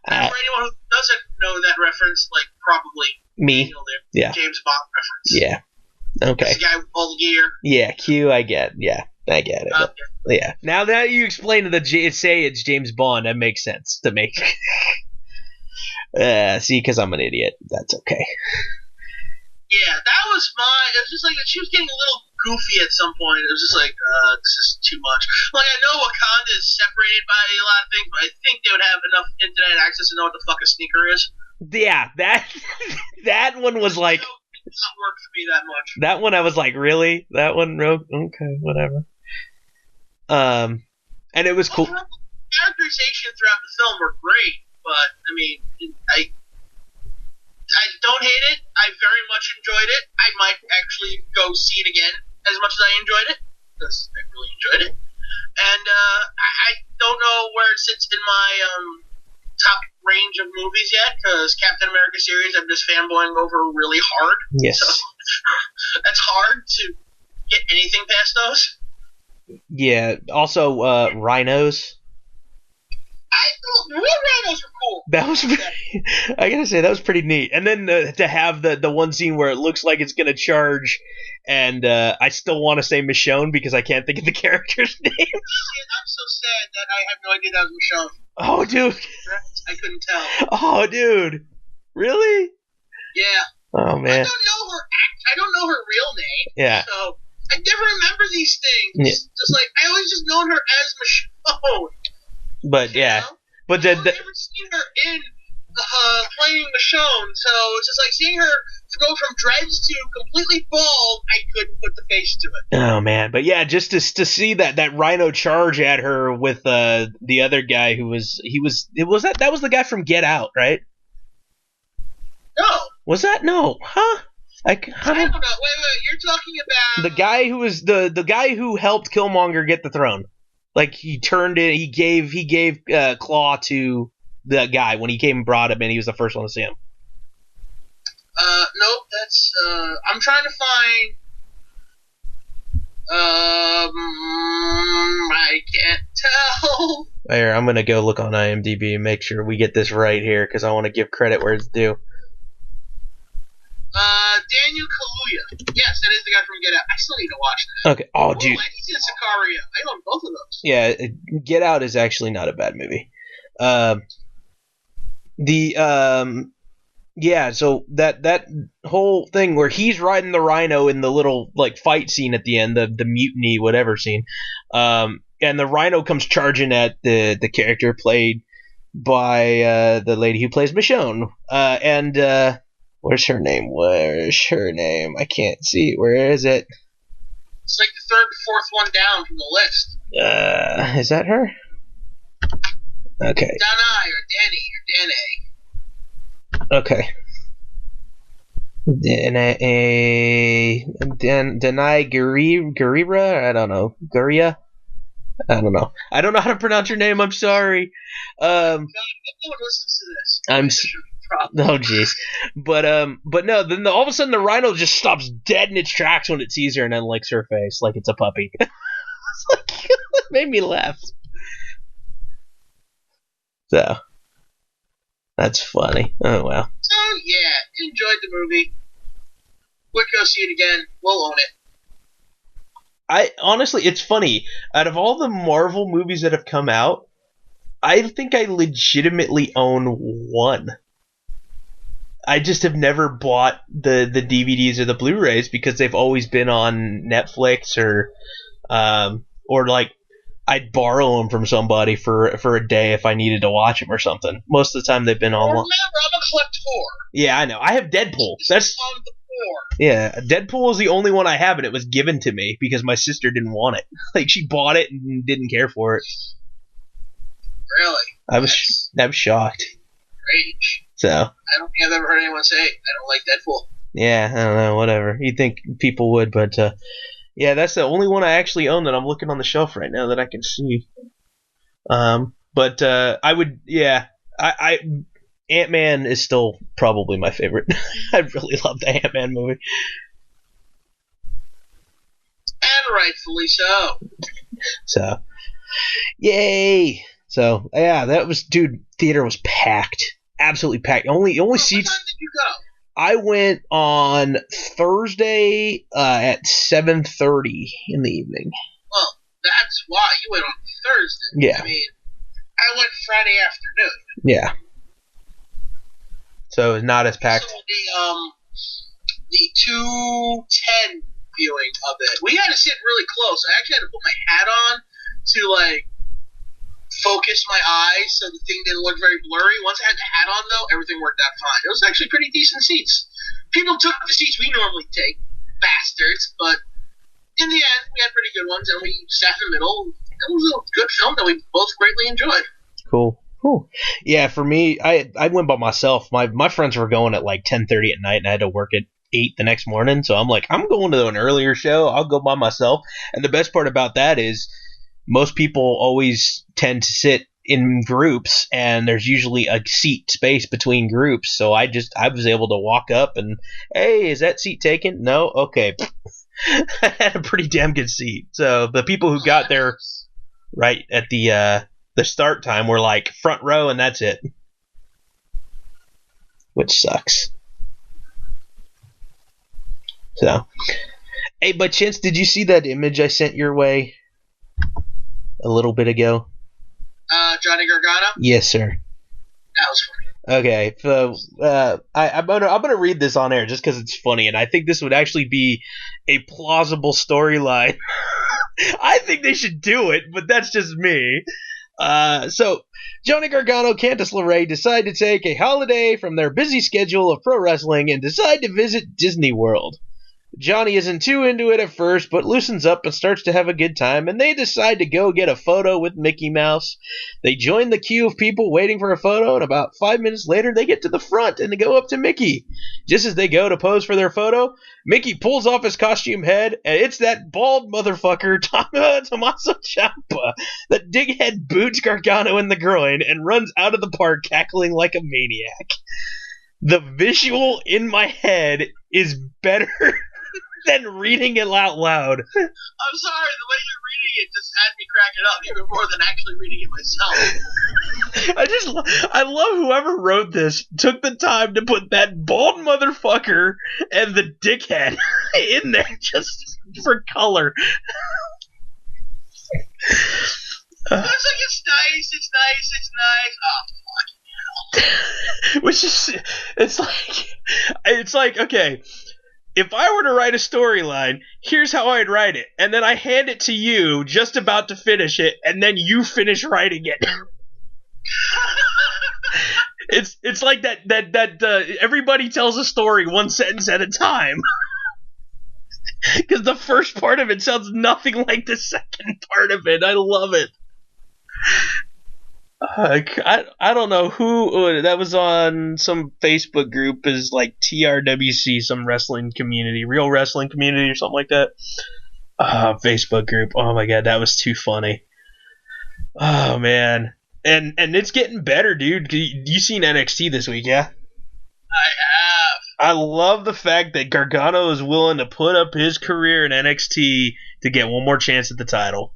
For anyone who doesn't know that reference, like probably me. Yeah. James Bond reference. Yeah. Okay. It's the guy with all the gear. Yeah, Q, I get. Yeah, I get it. Okay. Yeah. Now that you explain say it's James Bond, that makes sense to me. See, because I'm an idiot. That's okay. Yeah, that was it was just like, she was getting a little goofy at some point. It was just like, this is too much. Like, I know Wakanda is separated by a lot of things, but I think they would have enough internet access to know what the fuck a sneaker is. Yeah, that one was like... It did not work for me that much. That one I was like, really? That one? Okay, whatever. And it was cool. Characterization throughout the film were great, but, I mean, I don't hate it. I very much enjoyed it. I might actually go see it again as much as I enjoyed it, because I really enjoyed it. And I don't know where it sits in my top range of movies yet, because Captain America series I'm just fanboying over really hard. Yes. So that's hard to get anything past those. Yeah. Also, rhinos. Real rhinos were cool. That was I gotta say, that was pretty neat. And then to have the one scene where it looks like it's gonna charge, and I still want to say Michonne because I can't think of the character's name. I'm so sad that I have no idea that was Michonne. Oh, dude. I couldn't tell. Oh, dude. Really? Yeah. Oh, man. I don't know her real name. Yeah. So I never remember these things. Yeah. Just like, I always just known her as Michonne. But yeah. Know? But I've never seen her in playing Michonne, so it's just like seeing her go from dreads to completely bald. I couldn't put the face to it. Oh man, but yeah, just to see that rhino charge at her with the other guy who was that was the guy from Get Out, right? No. Was that no? Huh? I don't know. Wait. You're talking about the guy who was the guy who helped Killmonger get the throne. Like he turned it, he gave Claw to the guy when he came and brought him in. He was the first one to see him. Nope. That's I'm trying to find. I can't tell. Here, I'm gonna go look on IMDb and make sure we get this right here because I want to give credit where it's due. Daniel Kaluuya. Yes, that is the guy from Get Out. I still need to watch that. Okay. Oh, dude. And he's in Sicario. I own both of those. Yeah, Get Out is actually not a bad movie. Yeah, so that whole thing where he's riding the rhino in the little like fight scene at the end, the mutiny whatever scene, and the rhino comes charging at the character played by the lady who plays Michonne, and where's her name? I can't see it. Where is it? It's like the third, fourth one down from the list. Is that her? Okay. Danai or Danny or Danae. Okay. Danai Gurira? I don't know. Guria? I don't know. I don't know how to pronounce your name. I'm sorry. God, no one listens to this. Oh jeez, but no. Then all of a sudden the rhino just stops dead in its tracks when it sees her and then licks her face like it's a puppy. It's like, it made me laugh. So that's funny. Oh well. So yeah, enjoyed the movie. Would go see it again. We'll own it. I honestly, it's funny. Out of all the Marvel movies that have come out, I think I legitimately own one. I just have never bought the DVDs or the Blu-rays because they've always been on Netflix or like I'd borrow them from somebody for a day if I needed to watch them or something. Most of the time they've been online. Remember, I'm a collector. Yeah, I know. I have Deadpool. Yeah, Deadpool is the only one I have, and it was given to me because my sister didn't want it. Like she bought it and didn't care for it. Really? I was shocked. Strange. So I don't think I've ever heard anyone say I don't like Deadpool. Yeah, I don't know, whatever. You'd think people would, but yeah, that's the only one I actually own that I'm looking on the shelf right now that I can see. But I would, yeah, I Ant-Man is still probably my favorite. I really love the Ant-Man movie. rightfully so. So, yay! So, yeah, that was, dude, theater was packed. Absolutely packed. Only seats. What time did you go? I went on Thursday at 7:30 in the evening. Well, that's why you went on Thursday. Yeah. I mean, I went Friday afternoon. Yeah. So it was not as packed. So the 2:10 viewing of it, we had to sit really close. I actually had to put my hat on to like focus my eyes so the thing didn't look very blurry. Once I had the hat on, though, everything worked out fine. It was actually pretty decent seats. People took the seats we normally take, bastards, but in the end, we had pretty good ones, and we sat in the middle. It was a good film that we both greatly enjoyed. Cool. Yeah, for me, I went by myself. My friends were going at like 10:30 at night, and I had to work at 8 the next morning. So I'm like, I'm going to an earlier show. I'll go by myself. And the best part about that is most people always tend to sit in groups, and there's usually a seat space between groups. So I was able to walk up and, hey, is that seat taken? No? Okay. I had a pretty damn good seat. So the people who got there right at the start time were like front row, and that's it. Which sucks. So, hey, by chance, did you see that image I sent your way a little bit ago? Johnny Gargano? Yes, sir. That was funny. Okay, so I'm gonna read this on air just because it's funny, and I think this would actually be a plausible storyline. I think they should do it, but that's just me. So Johnny Gargano, Candice LeRae decide to take a holiday from their busy schedule of pro wrestling and decide to visit Disney World. Johnny isn't too into it at first, but loosens up and starts to have a good time, and they decide to go get a photo with Mickey Mouse. They join the queue of people waiting for a photo, and about 5 minutes later, they get to the front and they go up to Mickey. Just as they go to pose for their photo, Mickey pulls off his costume head, and it's that bald motherfucker, Tommaso Ciampa, that dighead boots Gargano in the groin and runs out of the park cackling like a maniac. The visual in my head is better than reading it out loud. I'm sorry, the way you're reading it just had me cracking up even more than actually reading it myself. I love whoever wrote this took the time to put that bald motherfucker and the dickhead in there just for color. It's like it's nice. Oh, fucking hell. Which is, it's like, okay, if I were to write a storyline, here's how I'd write it, and then I hand it to you, just about to finish it, and then you finish writing it. It's like that everybody tells a story one sentence at a time. Because the first part of it sounds nothing like the second part of it. I love it. I don't know who that was on some Facebook group is like TRWC, some wrestling community, real wrestling community or something like that. Facebook group. Oh my god, that was too funny. Oh man, and it's getting better, dude. You seen NXT this week, yeah? I have. I love the fact that Gargano is willing to put up his career in NXT to get one more chance at the title.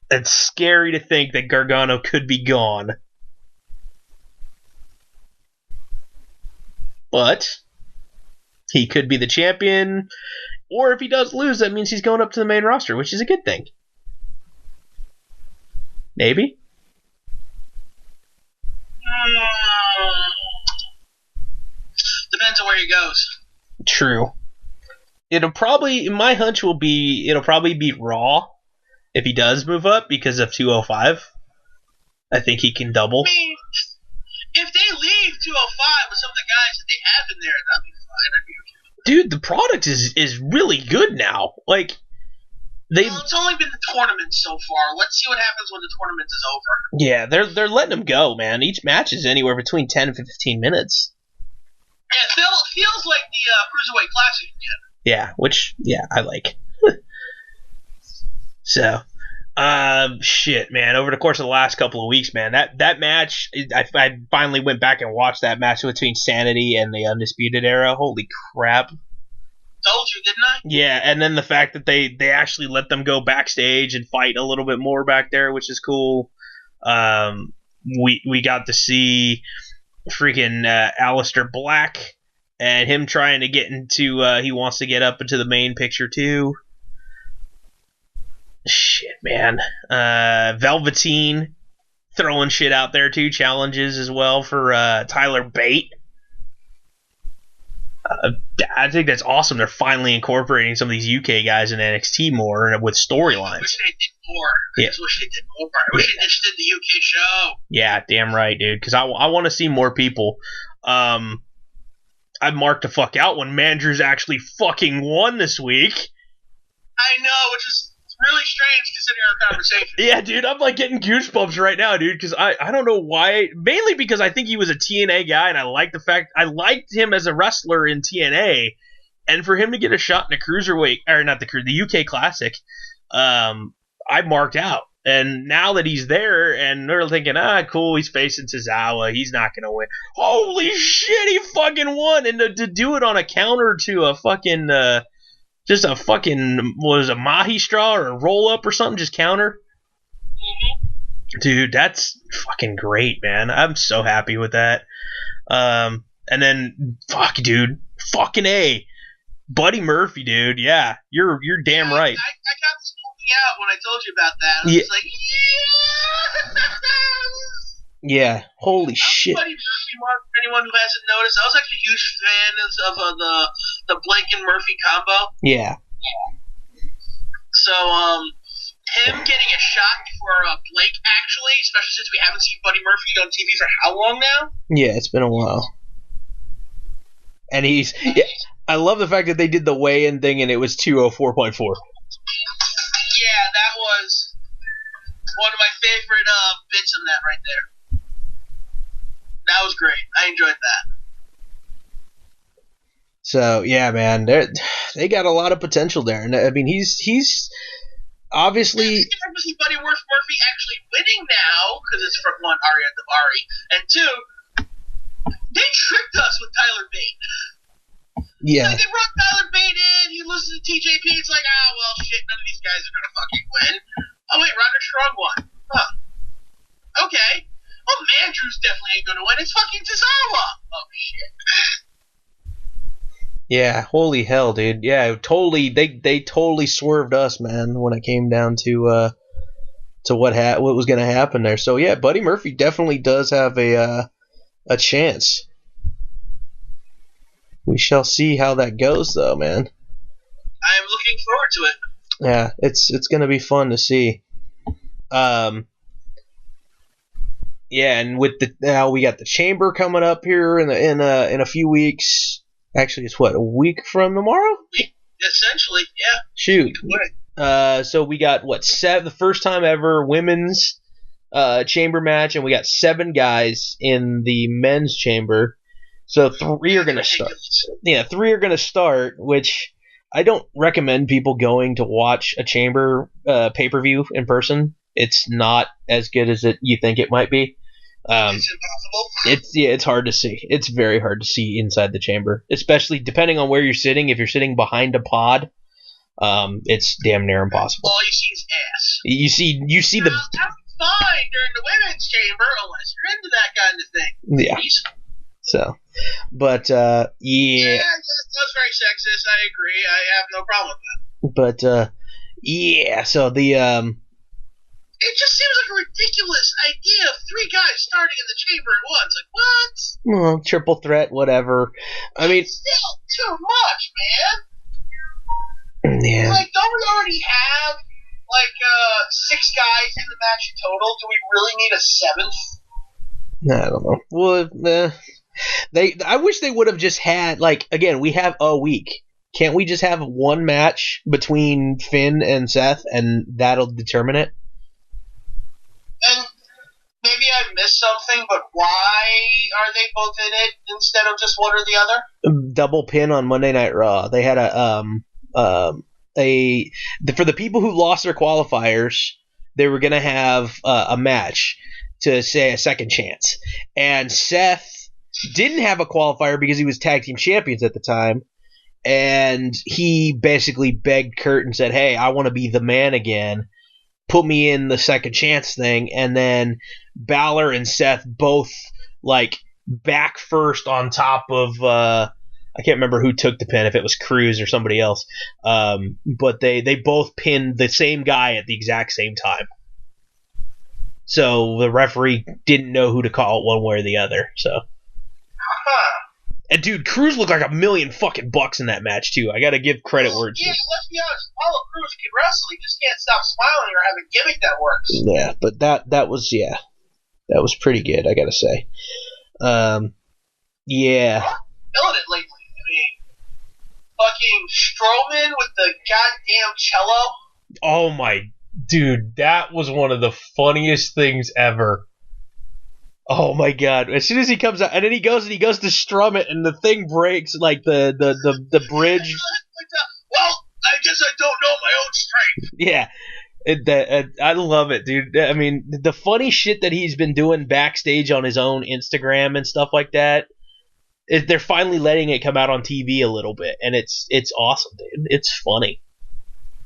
It's scary to think that Gargano could be gone. But he could be the champion, or if he does lose, that means he's going up to the main roster, which is a good thing. Maybe? Depends on where he goes. True. My hunch will be, it'll probably be Raw. If he does move up because of 205, I think he can double. I mean, if they leave 205 with some of the guys that they have in there, that'd be fine. I'd be okay. Dude, the product is really good now. Like, it's only been the tournament so far. Let's see what happens when the tournament is over. Yeah, they're letting them go, man. Each match is anywhere between 10 and 15 minutes. Yeah, it feels like the Cruiserweight Classic again. I like. So, shit, man. Over the course of the last couple of weeks, man, that match, I finally went back and watched that match between Sanity and the Undisputed Era. Holy crap! Told you, didn't I? Yeah, and then the fact that they actually let them go backstage and fight a little bit more back there, which is cool. We got to see freaking Aleister Black and him trying to get into. He wants to get up into the main picture too. Shit, man. Velveteen throwing shit out there too. Challenges as well for Tyler Bate. I think that's awesome. They're finally incorporating some of these UK guys in NXT more with storylines. I wish they did more. I just wish they did more. I wish they just did the UK show. Yeah, damn right, dude. Because I want to see more people. I marked the fuck out when Mandrews actually fucking won this week. I know, which is really strange considering our conversation. Yeah, dude, I'm like getting goosebumps right now, dude, because I don't know why. Mainly because I think he was a TNA guy, and I liked him as a wrestler in TNA, and for him to get a shot in a cruiserweight, or not the UK Classic, I marked out. And now that he's there, and they're thinking, cool, he's facing Tozawa, he's not gonna win. Holy shit, he fucking won, and to do it on a counter to a fucking. Just a fucking, was a Mahi straw or a roll up or something, just counter? Mm-hmm. Dude, that's fucking great, man. I'm so happy with that. And then, fucking A. Buddy Murphy, dude. Yeah, you're damn right. I got this looking out when I told you about that. I was like, yeah! Yeah, holy shit. Buddy Murphy, for anyone who hasn't noticed, I was actually a huge fan of the Blake and Murphy combo. Yeah. So, him getting a shot for Blake, actually, especially since we haven't seen Buddy Murphy on TV for how long now? Yeah, it's been a while. And I love the fact that they did the weigh-in thing and it was 204.4. Yeah, that was one of my favorite bits in that right there. That was great. I enjoyed that. So yeah, man, they got a lot of potential there, and I mean he's obviously. It's different to see Buddy Murphy actually winning now because it's from one Ariya Daivari, and two, they tricked us with Tyler Bate. Yeah. Like they brought Tyler Bate in, he loses to TJP, it's like, well, shit, none of these guys are gonna fucking win. Oh wait, Roderick Strong won. Huh. Okay. Well, Mandrews definitely ain't gonna win. It's fucking Tozawa. Oh shit. Yeah, holy hell, dude. Yeah, totally. They totally swerved us, man, when it came down to what was gonna happen there. So yeah, Buddy Murphy definitely does have a chance. We shall see how that goes, though, man. I am looking forward to it. Yeah, it's gonna be fun to see. Yeah, and with now we got the Chamber coming up here in a few weeks. Actually, it's a week from tomorrow? Essentially, yeah. Shoot. So we got the first time ever women's chamber match, and we got 7 guys in the men's chamber. So 3 are gonna start. Yeah, 3 are gonna start, which I don't recommend people going to watch a chamber pay-per-view in person. It's not as good as you think it might be. It's impossible. It's hard to see. It's very hard to see inside the chamber, especially depending on where you're sitting. If you're sitting behind a pod, it's damn near impossible. All you see is ass. You see the. That's fine during the women's chamber unless you're into that kind of thing. Yeah. Please. So, but yeah, that's very sexist. I agree. I have no problem with that. But yeah, so the It just seems like a ridiculous idea of 3 guys starting in the chamber at once. Like, what? Well, triple threat, whatever. I mean, it's still too much, man. Yeah. Like, don't we already have, 6 guys in the match in total? Do we really need a 7th? I don't know. Well, I wish they would have just had, again, we have a week. Can't we just have one match between Finn and Seth, and that'll determine it? And maybe I missed something, but why are they both in it instead of just one or the other? Double pin on Monday Night Raw. They had for the people who lost their qualifiers, they were gonna have a match to say a second chance, and Seth didn't have a qualifier because he was tag team champions at the time, and he basically begged Kurt and said, "Hey, I want to be the man again. Put me in the second chance thing." And then Balor and Seth both like back first on top of I can't remember who took the pin, if it was Cruz or somebody else. But they both pinned the same guy at the exact same time. So the referee didn't know who to call one way or the other. So. And dude, Cruz looked like $1 million fucking bucks in that match too. I gotta give credit where it's due. Yeah, let's be honest. Apollo Cruz can wrestle. He just can't stop smiling or have a gimmick that works. Yeah, but that was pretty good. I gotta say. Yeah. Killing it lately. I mean, fucking Strowman with the goddamn cello. Oh my dude, that was one of the funniest things ever. Oh my god! As soon as he comes out, and then he goes to strum it, and the thing breaks, like the bridge. Well, I guess I don't know my own strength. Yeah, I love it, dude. I mean, the funny shit that he's been doing backstage on his own Instagram and stuff like that. They're finally letting it come out on TV a little bit, and it's awesome, dude. It's funny.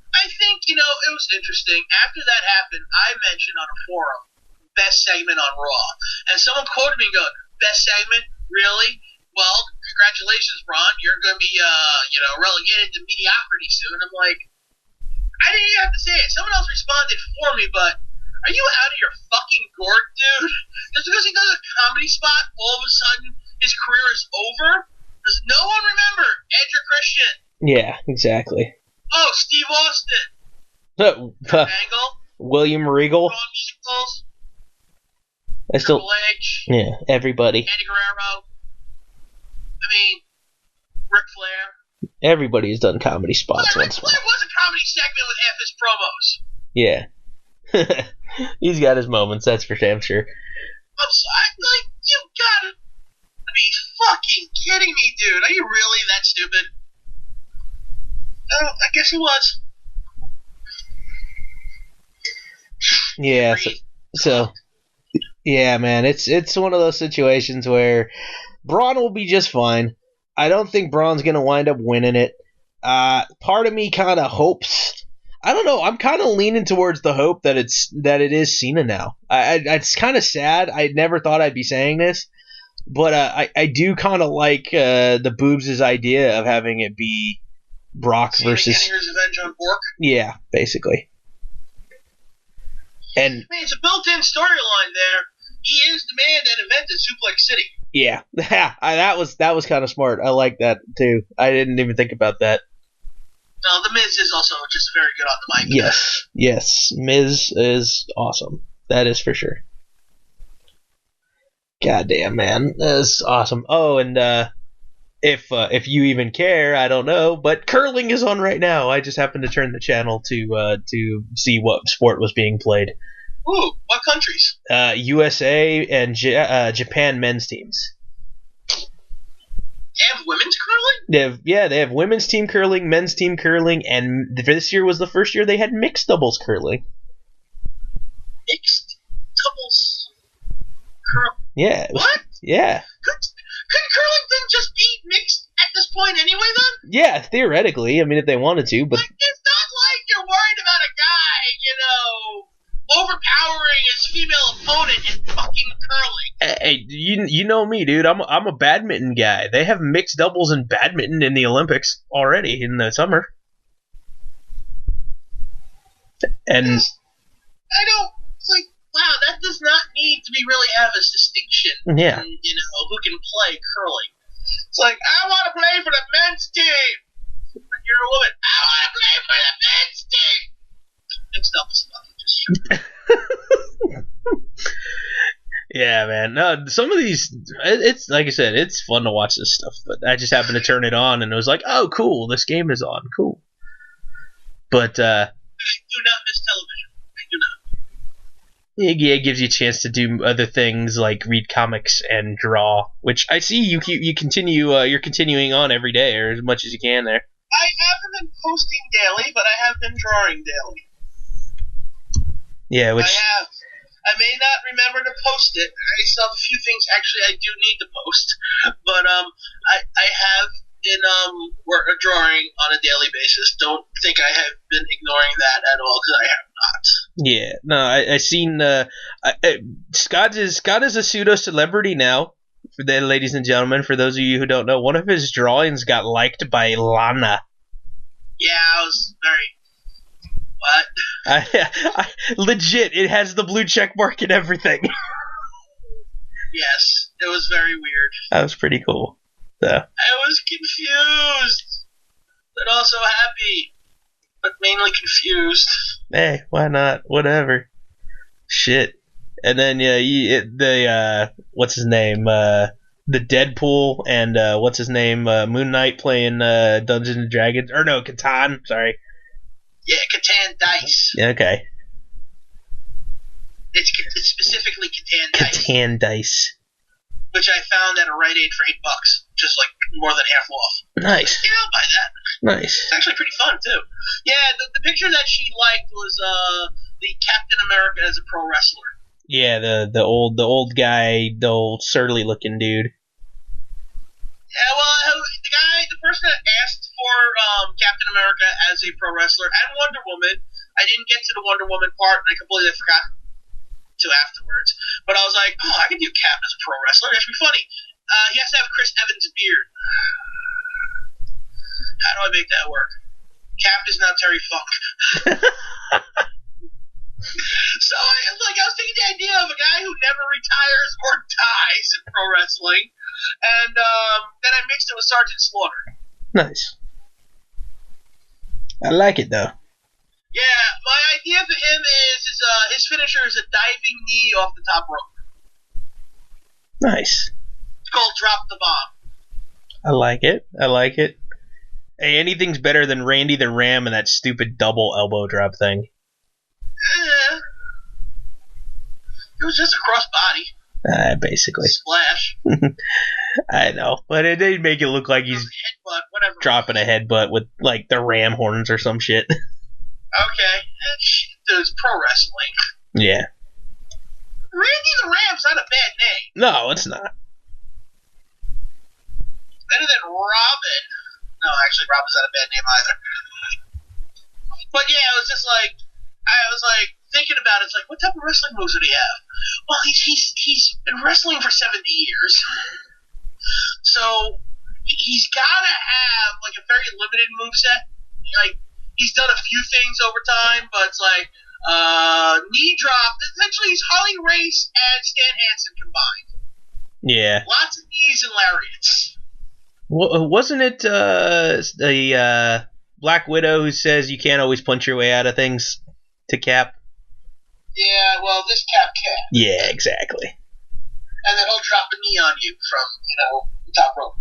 I think it was interesting. After that happened, I mentioned on a forum. Best segment on Raw. And someone quoted me and go, best segment? Really? Well, congratulations, Braun. You're going to be, relegated to mediocrity soon. I'm like, I didn't even have to say it. Someone else responded for me, but are you out of your fucking gourd, dude? Just because he does a comedy spot, all of a sudden his career is over? Does no one remember Edge or Christian? Yeah, exactly. Oh, Steve Austin. Angle. William Regal. Shawn Michaels. Triple H. Yeah, everybody. Eddie Guerrero. I mean, Ric Flair. Everybody has done comedy spots once. Ric Flair was a comedy segment with half his promos. Yeah. He's got his moments, that's for damn sure. I'm sorry, you gotta be fucking kidding me, dude. Are you really that stupid? Oh, I guess he was. Yeah, so yeah, man, it's one of those situations where Braun will be just fine. I don't think Braun's gonna wind up winning it. Part of me kind of hopes. I don't know. I'm kind of leaning towards the hope that it is Cena now. It's kind of sad. I never thought I'd be saying this, but I do kind of like the Boobs' idea of having it be Brock versus. Getting his revenge on Bork. Yeah, basically. And I mean, it's a built-in storyline there. He is the man that invented Suplex City. Yeah, that was kind of smart. I like that too. I didn't even think about that. No, the Miz is also just very good on the mic. Yes, Miz is awesome. That is for sure. Goddamn, man, that's awesome. Oh, and if you even care, I don't know, but curling is on right now. I just happened to turn the channel to see what sport was being played. Ooh, what countries? USA and Japan men's teams. They have women's curling? They have women's team curling, men's team curling, and this year was the first year they had mixed doubles curling. Mixed doubles curling? Yeah. What? Yeah. Could curling then just be mixed at this point anyway, then? Yeah, theoretically. I mean, if they wanted to, but... Like, it's not like you're worried about a guy, overpowering his female opponent in fucking curling. Hey, you know me, dude. I'm a badminton guy. They have mixed doubles in badminton in the Olympics already in the summer. And I don't like. Wow, that does not need to be really have a distinction. Yeah. In, who can play curling. It's like, I want to play for the men's team. But you're a woman. I want to play for the men's team. Mixed doubles. Yeah, man. No, some of these, it's like I said, it's fun to watch this stuff. But I just happened to turn it on, and it was like, oh, cool, this game is on, cool. But I do not miss television. I do not. It gives you a chance to do other things like read comics and draw, which I see you continue. You're continuing on every day or as much as you can there. I haven't been posting daily, but I have been drawing daily. Yeah, which I have. I may not remember to post it. I still have a few things actually I do need to post, but I have work drawing on a daily basis. Don't think I have been ignoring that at all, because I have not. Yeah, no, I seen Scott is a pseudo celebrity now. For the ladies and gentlemen, for those of you who don't know, one of his drawings got liked by Lana. Yeah, I was very. What? Legit, it has the blue check mark and everything. Yes, it was very weird. That was pretty cool. So. I was confused, but also happy, but mainly confused. Hey, why not? Whatever. Shit. And then what's his name? The Deadpool and what's his name? Moon Knight playing Dungeons and Dragons, or no, Catan. Sorry. Yeah, Catan Dice. Okay. It's specifically Catan Dice. Catan Dice. Which I found at a Rite Aid for $8, just like more than half off. Nice. Yeah, I'll buy that. Nice. It's actually pretty fun too. Yeah, the picture that she liked was the Captain America as a pro wrestler. Yeah, the old guy, the old surly looking dude. Yeah, well, the person that asked for Captain America as a pro wrestler and Wonder Woman, I didn't get to the Wonder Woman part, and I completely forgot to afterwards. But I was like, oh, I can do Cap as a pro wrestler. That should be funny. He has to have Chris Evans' beard. How do I make that work? Cap is not Terry Funk. So I was thinking the idea of a guy who never retires or dies in pro wrestling, and then I mixed it with Sergeant Slaughter. Nice. I like it though. Yeah, my idea for him is his finisher is a diving knee off the top rope. Nice. It's called Drop the Bomb. I like it. Hey, anything's better than Randy the Ram and that stupid double elbow drop thing. It was just a cross body. Basically. Splash. I know, but it did make it look like he's headbutt, whatever. Dropping a headbutt with like the ram horns or some shit. Okay, it's pro wrestling. Yeah. Randy the Ram's not a bad name. No, it's not. Better than Robin. No, actually, Robin's not a bad name either. But yeah, it was just like, I was like thinking about it. It's like, what type of wrestling moves would he have? Well, he's been wrestling for 70 years, so he's gotta have like a very limited moveset. Like he's done a few things over time, but it's like knee drop. Essentially, he's Harley Race and Stan Hansen combined. Yeah. Lots of knees and lariats. Wasn't it the Black Widow who says you can't always punch your way out of things to Cap? Yeah, well, this Cap can. Yeah, exactly. And then he'll drop a knee on you from, the top rope.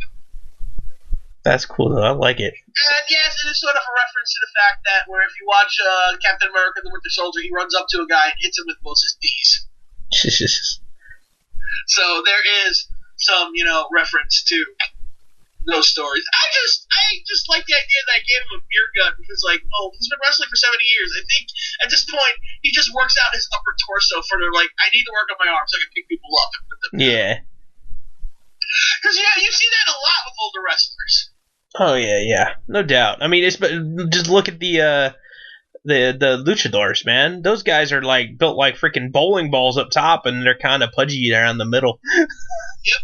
That's cool, though. I like it. And yes, it is sort of a reference to the fact that where if you watch Captain America the Winter Soldier, he runs up to a guy and hits him with both his knees. So there is some, reference to those stories. I just like the idea that I gave him a beer gun because, he's been wrestling for 70 years. I think at this point he just works out his upper torso for I need to work on my arms so I can pick people up. Yeah. Because you see that a lot with older wrestlers. Oh yeah, no doubt. I mean, just look at the luchadors, man. Those guys are built like freaking bowling balls up top, and they're kind of pudgy around the middle. Yep.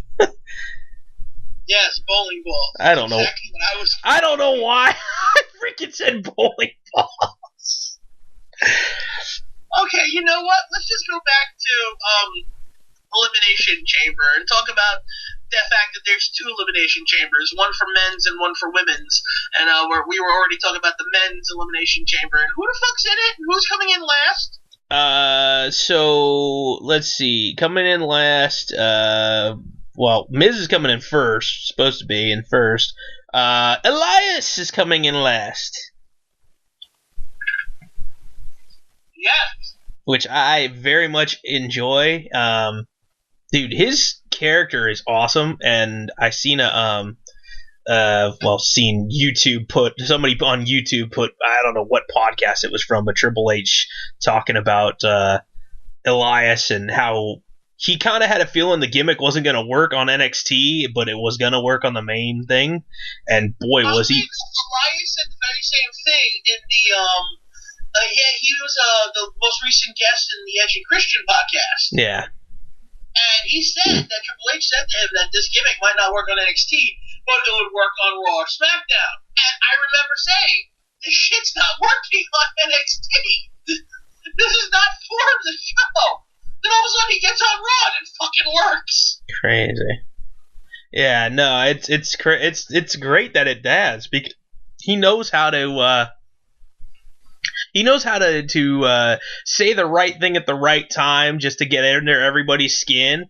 Yes, bowling balls. I don't know. Exactly what I was. I don't know why I freaking said bowling balls. Okay, you know what? Let's just go back to Elimination Chamber and talk about the fact that there's two Elimination Chambers, one for men's and one for women's. And we were already talking about the men's Elimination Chamber. And who the fuck's in it? And who's coming in last? So let's see. Coming in last, Miz is coming in first, supposed to be in first. Elias is coming in last. Yes. Which I very much enjoy. Dude, his character is awesome, and I seen seen somebody on YouTube put, I don't know what podcast it was from, but Triple H talking about Elias and how he kind of had a feeling the gimmick wasn't going to work on NXT, but it was going to work on the main thing. And boy, was he. Elias said the very same thing in the he was the most recent guest in the Edge and Christian podcast. Yeah. And he said that Triple H said to him that this gimmick might not work on NXT, but it would work on Raw or SmackDown. And I remember saying, this shit's not working on NXT. This is not for the show. Then all of a sudden he gets on Raw and it fucking works. Crazy. Yeah, no, it's great that it does, because he knows how to say the right thing at the right time just to get under everybody's skin.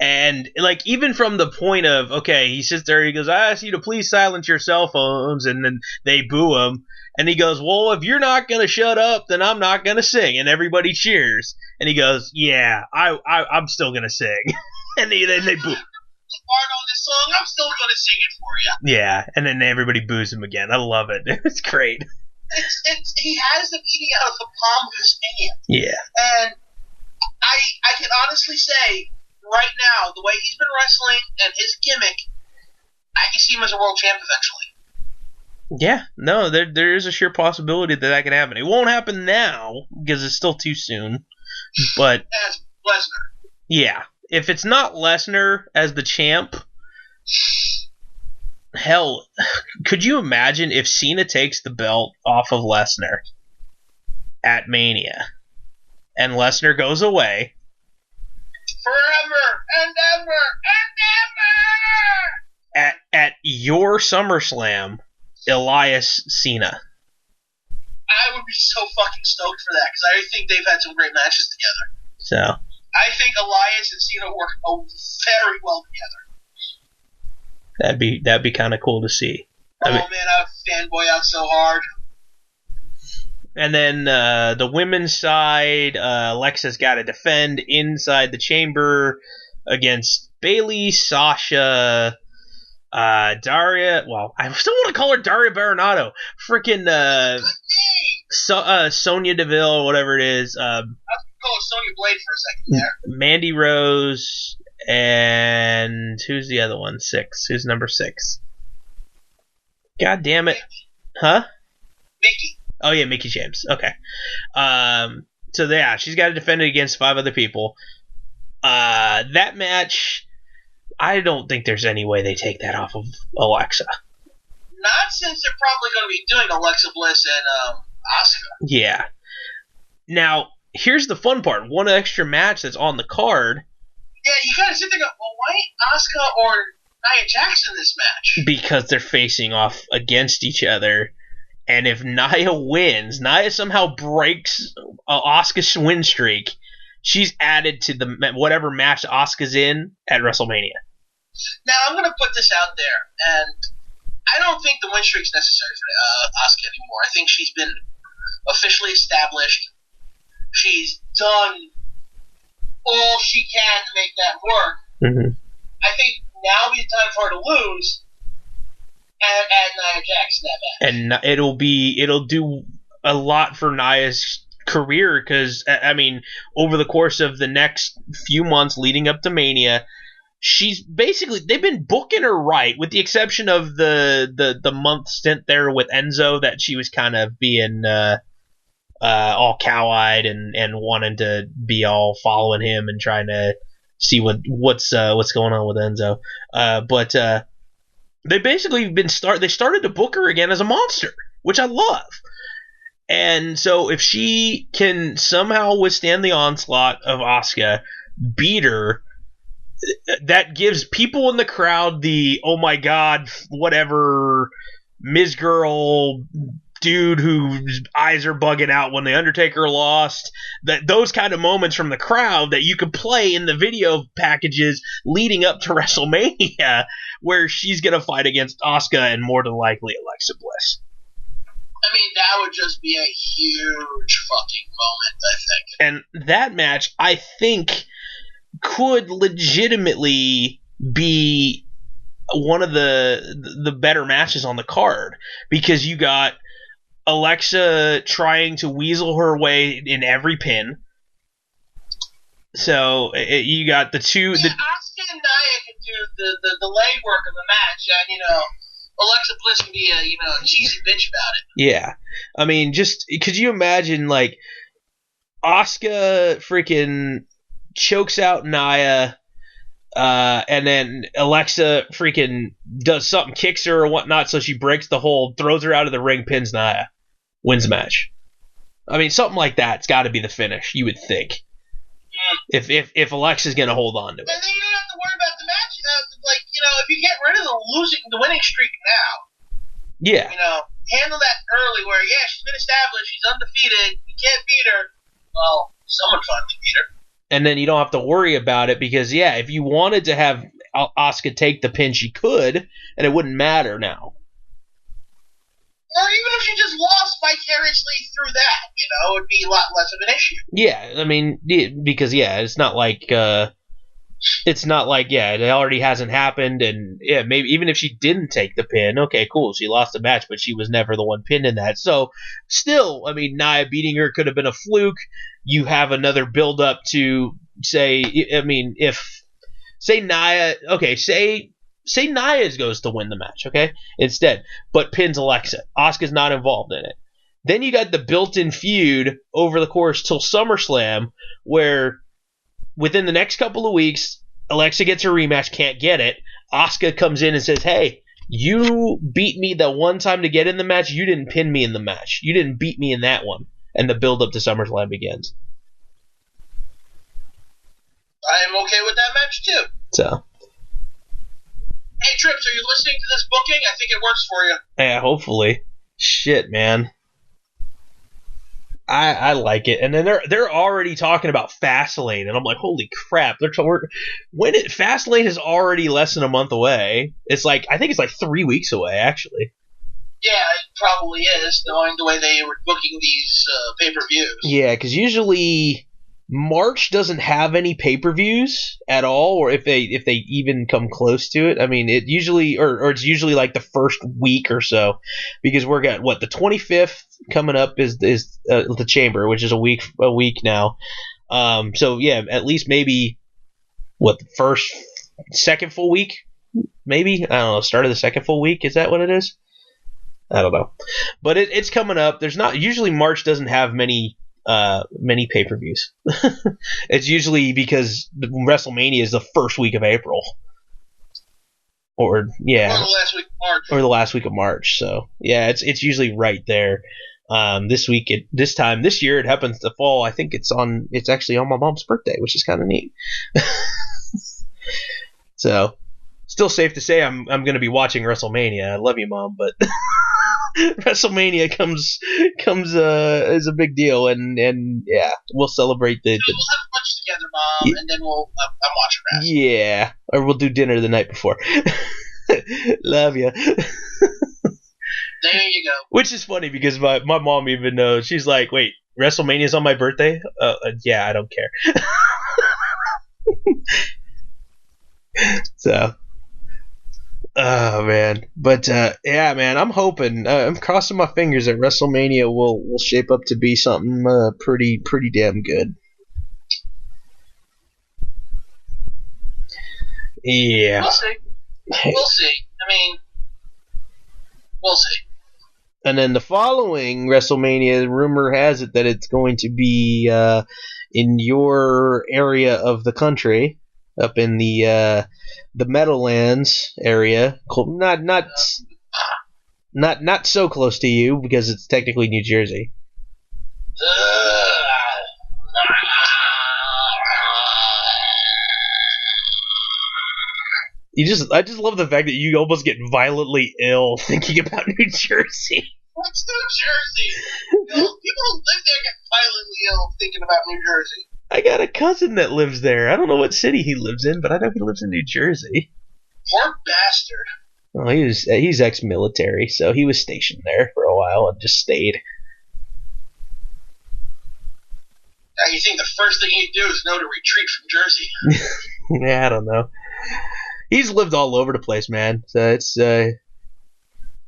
And like, even from the point of, okay, he sits there, he goes, I ask you to please silence your cell phones, and then they boo him, and he goes, well, if you're not gonna shut up, then I'm not gonna sing, and everybody cheers, and he goes, yeah, I'm still gonna sing. And then they boo. Part on this song, I'm still gonna sing it for you. Yeah, and then everybody boos him again. I love it. It's great. He has them eating out of the palm of his hand. Yeah. And I can honestly say, right now, the way he's been wrestling and his gimmick, I can see him as a world champ eventually. Yeah, no, there is a sheer possibility that can happen. It won't happen now because it's still too soon. But as Lesnar. Yeah, if it's not Lesnar as the champ, hell, could you imagine if Cena takes the belt off of Lesnar at Mania and Lesnar goes away? Forever and ever and ever! At your SummerSlam, Elias Cena. I would be so fucking stoked for that, because I think they've had some great matches together. So I think Elias and Cena work very well together. that'd be kind of cool to see. Man, I would fanboy out so hard. And then the women's side, Alexa's got to defend inside the chamber against Bayley, Sasha, Daria. Well, I still want to call her Daria Baronato. Freaking Sonya Deville, or whatever it is. I was going to call her Sonya Blade for a second there. Mandy Rose, and who's the other one? 6. Who's number 6? God damn it. Huh? Mickey. Oh, yeah, Mickey James. Okay. So, yeah, she's got to defend it against 5 other people. That match, I don't think there's any way they take that off of Alexa. Not since they're probably going to be doing Alexa Bliss and Asuka. Yeah. Now, here's the fun part. One extra match that's on the card. Yeah, you gotta sit there and go, well, why ain't Asuka or Nia Jax in this match? Because they're facing off against each other. And if Nia wins, Nia somehow breaks Asuka's win streak, she's added to the whatever match Asuka's in at WrestleMania. Now, I'm going to put this out there, and I don't think the win streak's necessary for Asuka anymore. I think she's been officially established. She's done all she can to make that work. Mm-hmm. I think now would be the time for her to lose and add Nia Jax in that match. And it'll do a lot for Nia's career, because, I mean, over the course of the next few months leading up to Mania, she's basically, they've been booking her right, with the exception of the month stint there with Enzo, that she was kind of being all cow-eyed and wanting to be all following him and trying to see what's going on with Enzo. But they basically they started to book her again as a monster, which I love. And so if she can somehow withstand the onslaught of Asuka, beat her, that gives people in the crowd the, oh my god, whatever, Ms. Girl dude whose eyes are bugging out when the Undertaker lost, those kind of moments from the crowd that you could play in the video packages leading up to WrestleMania, where she's going to fight against Asuka and more than likely Alexa Bliss. I mean, that would just be a huge fucking moment, I think. And that match, I think, could legitimately be one of the better matches on the card, because you got Alexa trying to weasel her way in every pin, So you got the two. Yeah, Asuka and Nia can do the legwork of the match, and Alexa Bliss can be a cheesy bitch about it. Yeah, I mean, just could you imagine like Asuka freaking chokes out Nia, and then Alexa freaking does something, kicks her or whatnot, so she breaks the hold, throws her out of the ring, pins Nia, wins the match. I mean, something like that's got to be the finish, you would think. Yeah. If Alexa's gonna hold on to it. And then you don't have to worry about the match. If you get rid of the winning streak now. Yeah. Handle that early where, she's been established, she's undefeated, you can't beat her. Well, someone finally beat her. And then you don't have to worry about it because, if you wanted to have Asuka take the pin, she could, and it wouldn't matter now. Or even if she just lost vicariously through that, it would be a lot less of an issue. Yeah, I mean, because, it's not like... it already hasn't happened, and maybe even if she didn't take the pin, okay, cool, she lost the match, but she was never the one pinned in that. So, still, I mean, Nia beating her could have been a fluke. You have another build up to say Nia, okay, say Nia goes to win the match, okay, instead, but pins Alexa. Asuka's not involved in it. Then you got the built-in feud over the course till SummerSlam, where within the next couple of weeks, Alexa gets her rematch, can't get it. Asuka comes in and says, hey, you beat me the one time to get in the match. You didn't pin me in the match. You didn't beat me in that one. And the build-up to SummerSlam begins. I am okay with that match, too. So. Hey, Trips, are you listening to this booking? I think it works for you. Yeah, hopefully. Shit, man. I like it, and then they're already talking about Fastlane, and I'm like, holy crap! Fastlane is already less than a month away. I think it's like 3 weeks away, actually. Yeah, it probably is, knowing the way they were booking these pay-per-views. Yeah, because usually March doesn't have any pay-per-views at all, or if they even come close to it. I mean, it usually or it's usually like the first week or so, because we're got the 25th coming up is the Chamber, which is a week now. So yeah, at least maybe the second full week, maybe, I don't know, start of the second full week, is that what it is? I don't know, but it's coming up. There's not usually March doesn't have many pay-per-views. It's usually because WrestleMania is the first week of April. Or the last week of March. Or the last week of March. So, yeah, it's usually right there. This year it happens to fall. I think it's actually on my mom's birthday, which is kind of neat. So, still safe to say I'm going to be watching WrestleMania. I love you, Mom, but WrestleMania comes is a big deal, and yeah, we'll celebrate the. We'll have lunch together, Mom, and then I'm watching wrestling. Yeah, or we'll do dinner the night before. Love you. There you go. Which is funny because my mom even knows. She's like, "Wait, WrestleMania's on my birthday?" Yeah, I don't care. So. Oh man, but yeah, man, I'm hoping, I'm crossing my fingers that WrestleMania will shape up to be something pretty damn good. Yeah. We'll see. We'll see. I mean, we'll see. And then the following WrestleMania, rumor has it that it's going to be in your area of the country, up in the Meadowlands area, not so close to you because it's technically New Jersey. I just love the fact that you almost get violently ill thinking about New Jersey. What's New Jersey? People who live there get violently ill thinking about New Jersey. I got a cousin that lives there. I don't know what city he lives in, but I know he lives in New Jersey. Poor bastard. Oh, he's ex-military, so he was stationed there for a while and just stayed. Now you think the first thing he'd do is know to retreat from Jersey? Yeah, I don't know. He's lived all over the place, man. So it's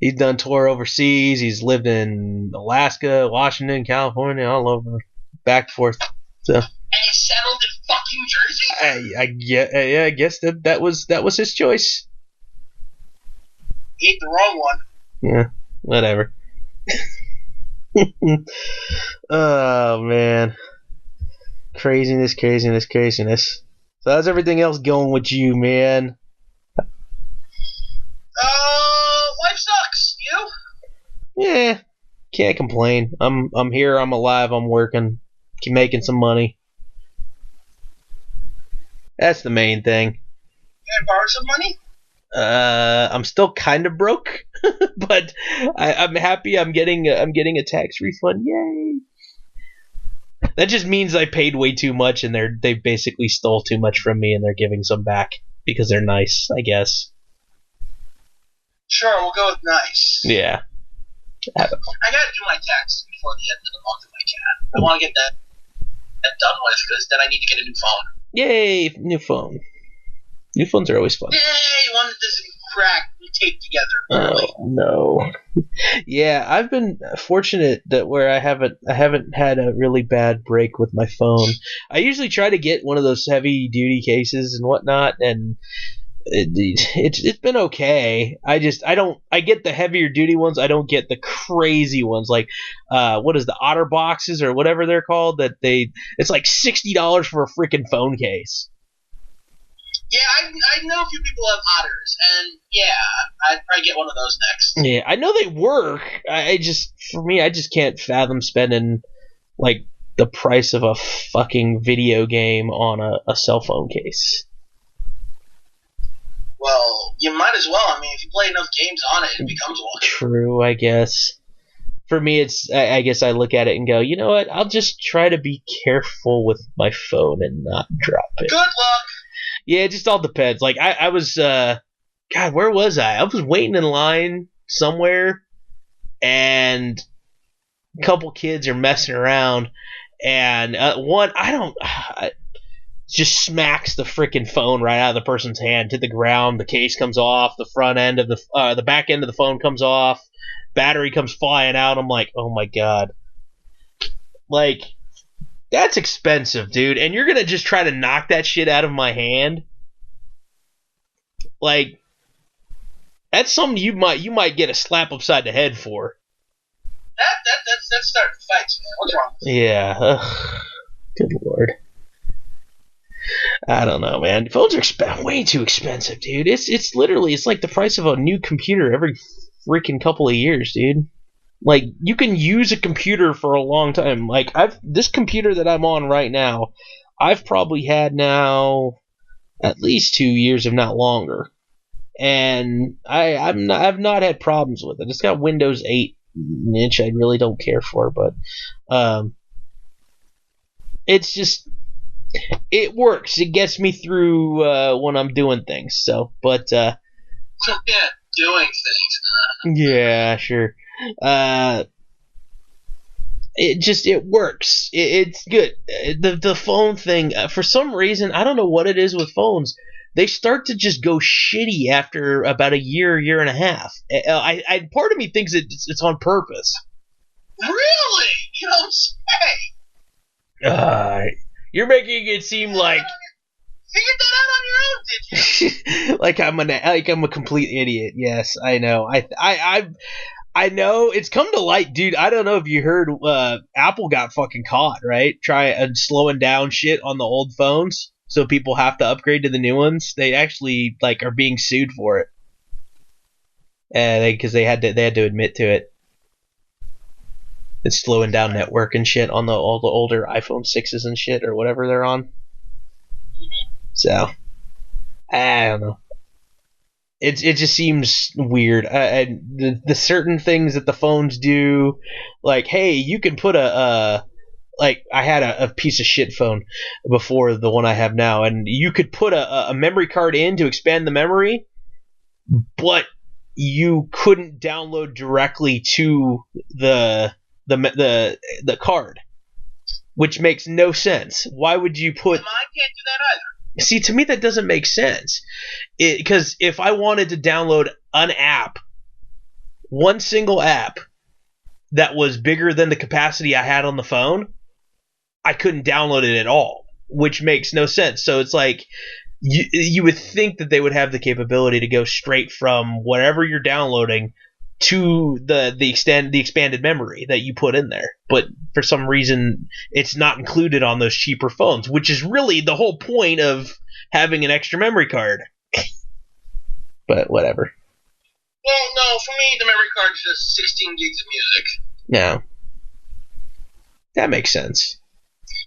he's done tour overseas. He's lived in Alaska, Washington, California, all over, back and forth. So. And he settled in fucking jerseys? I guess that was his choice. He ate the wrong one. Yeah, whatever. Oh man, craziness. So how's everything else going with you, man? Life sucks. You? Yeah, can't complain. I'm here. I'm alive. I'm working. Keep making some money. That's the main thing. Can I borrow some money? I'm still kind of broke, but I'm happy. I'm getting a tax refund. Yay! That just means I paid way too much, and they basically stole too much from me, and they're giving some back because they're nice, I guess. Sure, we'll go with nice. Yeah. I gotta do my taxes before the end of the month if I can. I want to get that done with because then I need to get a new phone. Yay! New phone. New phones are always fun. Yay! One that doesn't crack and tape together. Really. Oh no. Yeah, I've been fortunate that where I haven't had a really bad break with my phone. I usually try to get one of those heavy duty cases and whatnot, and it's been okay. I get the heavier duty ones. I don't get the crazy ones like what is the Otter boxes or whatever they're called. It's like $60 for a freaking phone case. Yeah, I know a few people who have Otters, and yeah, I'd probably get one of those next. Yeah, I know they work. I just can't fathom spending like the price of a fucking video game on a cell phone case. Well, you might as well. I mean, if you play enough games on it, it becomes one. True, I guess. For me, I guess I look at it and go, you know what? I'll just try to be careful with my phone and not drop it. Good luck. Yeah, it just all depends. Like I was, God, where was I? I was waiting in line somewhere, and a couple kids are messing around, and one just smacks the freaking phone right out of the person's hand to the ground. The case comes off. The front end of the back end of the phone comes off. Battery comes flying out. I'm like, oh my god, like. That's expensive, dude. And you're gonna just try to knock that shit out of my hand? Like, that's something you might get a slap upside the head for. That's starting fights, man. What's wrong with you? Yeah. Good lord. I don't know, man. Phones are way too expensive, dude. It's literally like the price of a new computer every freaking couple of years, dude. Like, you can use a computer for a long time. Like, this computer that I'm on right now, I've probably had now at least 2 years, if not longer. And I've not had problems with it. It's got Windows 8, which I really don't care for, but it's just, it works. It gets me through when I'm doing things. So, but yeah, doing things. Yeah, sure. It works. It's good. The phone thing, for some reason, I don't know what it is with phones. They start to just go shitty after about a year and a half. Part of me thinks it's on purpose. Really? You don't say. You're making it seem like figured that out on your own, did you? like I'm a complete idiot. Yes, I know. I know it's come to light, dude. I don't know if you heard Apple got fucking caught, right? Slowing down shit on the old phones, so people have to upgrade to the new ones. They actually are being sued for it, because they had to admit to it. It's slowing down network and shit on all the older iPhone 6s and shit or whatever they're on. So I don't know. It just seems weird. The certain things that the phones do, like, hey, you can put I had a piece of shit phone before the one I have now, and you could put a memory card in to expand the memory, but you couldn't download directly to the card, which makes no sense. Why would you put? Mine can't do that either. See, to me that doesn't make sense. Because if I wanted to download an app, one single app that was bigger than the capacity I had on the phone, I couldn't download it at all. which makes no sense. So it's like you would think that they would have the capability to go straight from whatever you're downloading to the expanded memory that you put in there. But for some reason, it's not included on those cheaper phones, which is really the whole point of having an extra memory card. But whatever. Well, no, for me, the memory card is just 16 gigs of music. No. That makes sense.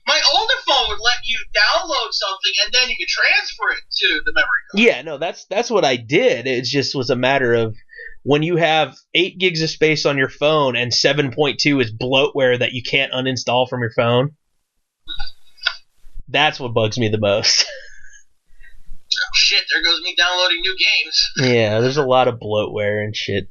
My older phone would let you download something and then you could transfer it to the memory card. Yeah, no, that's what I did. It just was a matter of when you have 8 gigs of space on your phone and 7.2 is bloatware that you can't uninstall from your phone. That's what bugs me the most. Oh, shit, there goes me downloading new games. Yeah, there's a lot of bloatware and shit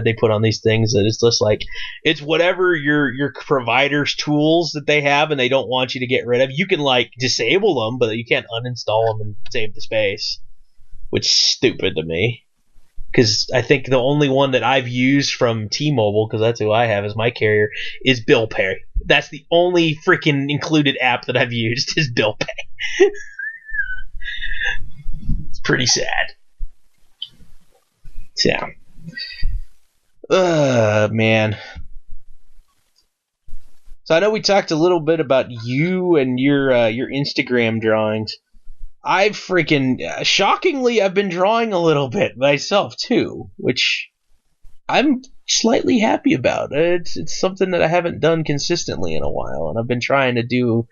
they put on these things that it's just like, it's whatever your provider's tools that they have and they don't want you to get rid of. You can like disable them, but you can't uninstall them and save the space, which is stupid to me. Because I think the only one that I've used from T-Mobile, because that's who I have as my carrier, is Bill Pay. That's the only freaking included app that I've used is Bill Pay. It's pretty sad. Yeah. Man. So I know we talked a little bit about you and your Instagram drawings. I've freaking shockingly I've been drawing a little bit myself too, which I'm slightly happy about. It's something that I haven't done consistently in a while, and I've been trying to do.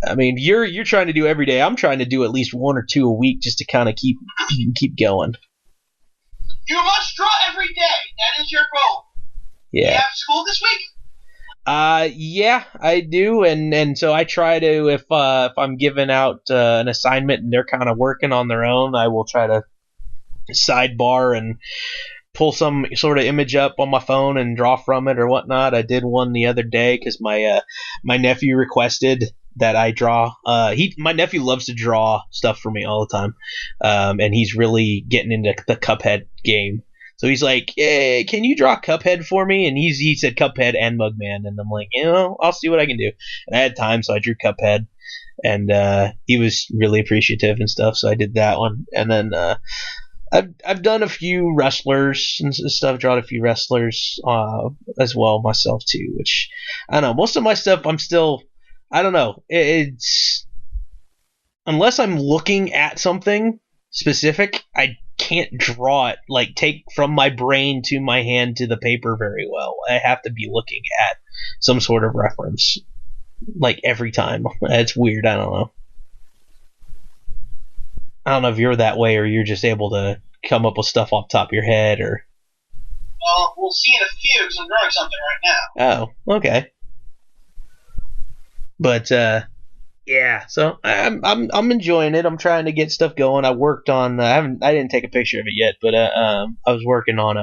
I mean, you're trying to do every day. I'm trying to do at least 1 or 2 a week just to kind of keep going. You must draw every day. That is your goal. Yeah. You have school this week? Yeah, I do, and so I try to, if I'm giving out an assignment and they're kind of working on their own, I will try to sidebar and pull some sort of image up on my phone and draw from it or whatnot. I did one the other day because my nephew requested that I draw. My nephew loves to draw stuff for me all the time, and he's really getting into the Cuphead game. So he's like, hey, can you draw Cuphead for me? And he said Cuphead and Mugman. And I'm like, I'll see what I can do. And I had time, so I drew Cuphead. And he was really appreciative and stuff, so I did that one. And then I've done a few wrestlers and stuff, drawn a few wrestlers as well myself too, which, I don't know, most of my stuff I'm still, I don't know, it's, unless I'm looking at something specific, I can't draw it, like take from my brain to my hand to the paper very well. I have to be looking at some sort of reference like every time. It's weird. I don't know if you're that way or you're just able to come up with stuff off the top of your head, or well, we'll see in a few because I'm drawing something right now. Oh, okay. But yeah, so I'm enjoying it. I'm trying to get stuff going. I worked on I didn't take a picture of it yet, but I was working on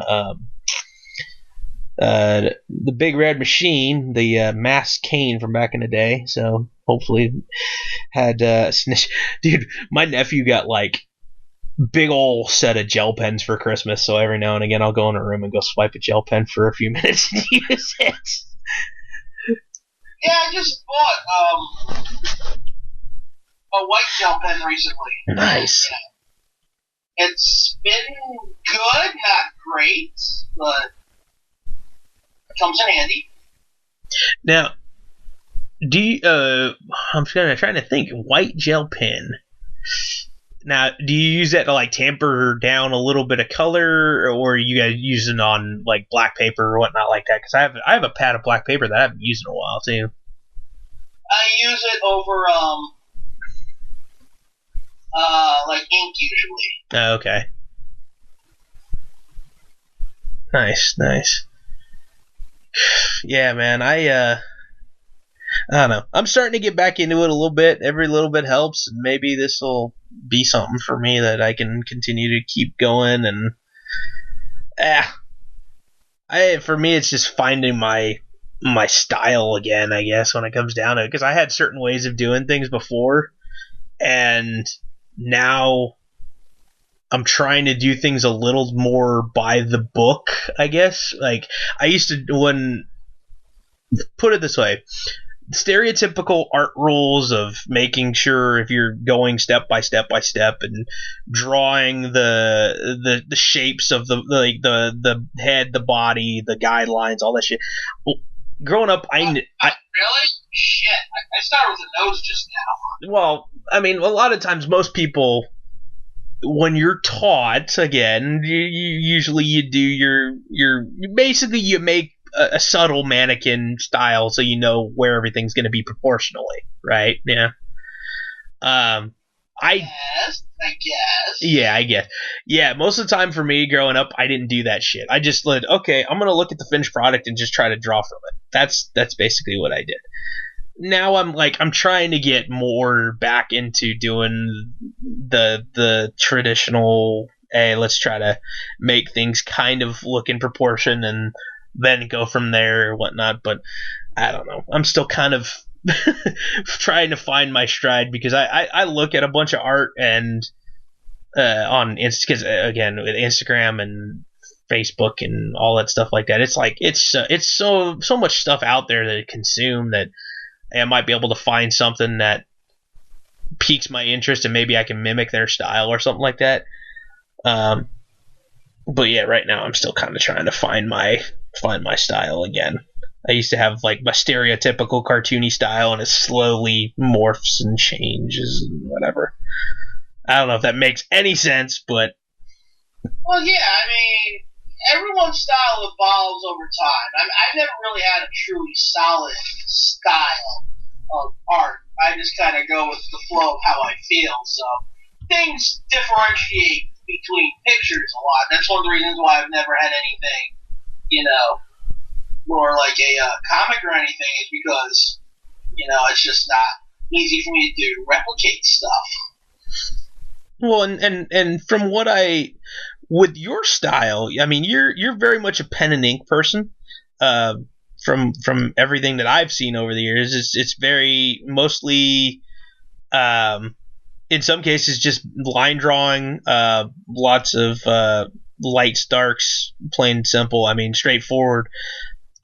the Big Red Machine, the Mass Cane from back in the day. So hopefully had snitch. Dude, my nephew got like big ol' set of gel pens for Christmas. So every now and again I'll go in a room and go swipe a gel pen for a few minutes and use it. Yeah, I just bought a white gel pen recently. Nice. Yeah. It's been good, not great, but it comes in handy. Now, do you, I'm trying to think, white gel pen. Now, do you use that to like tamper down a little bit of color, or are you guys using on like black paper or whatnot like that? Because I have a pad of black paper that I haven't used in a while too. I use it over like ink usually. Oh, okay. Nice. Yeah, man. I don't know. I'm starting to get back into it a little bit. Every little bit helps, and maybe this will be something for me that I can continue to keep going. And for me, it's just finding my style again, I guess, when it comes down to it. Because I had certain ways of doing things before, and now I'm trying to do things a little more by the book, I guess. Like, I used to, put it this way, stereotypical art rules of making sure if you're going step by step by step and drawing the shapes of the head, the body, the guidelines, all that shit. Well, growing up, I Really? Shit. I started with a nose just now. well, I mean, a lot of times most people, when you're taught, again, usually you do your basically you make a subtle mannequin style so you know where everything's going to be proportionally, right? Yeah. I guess. Yeah, I guess. Yeah, most of the time for me growing up, I didn't do that shit. I just let, okay, I'm gonna look at the finished product and just try to draw from it. That's basically what I did. Now I'm trying to get more back into doing the traditional. Hey, let's try to make things kind of look in proportion and then go from there or whatnot. But I don't know. I'm still kind of trying to find my stride because I look at a bunch of art and on because again with Instagram and Facebook and all that stuff like that, it's like it's so much stuff out there to consume that I might be able to find something that piques my interest and maybe I can mimic their style or something like that. But yeah, right now I'm still kind of trying to find my style again. I used to have like my stereotypical cartoony style, and it slowly morphs and changes and whatever. I don't know if that makes any sense, but well, yeah, I mean, everyone's style evolves over time. I've never really had a truly solid style of art. I just kind of go with the flow of how I feel. So things differentiate between pictures a lot. That's one of the reasons why I've never had anything, more like a comic or anything, is because, it's just not easy for me to replicate stuff. Well, and from what with your style, I mean, you're very much a pen and ink person. From everything that I've seen over the years, it's very mostly, in some cases, just line drawing. Lots of lights, darks, plain and simple. I mean, straightforward.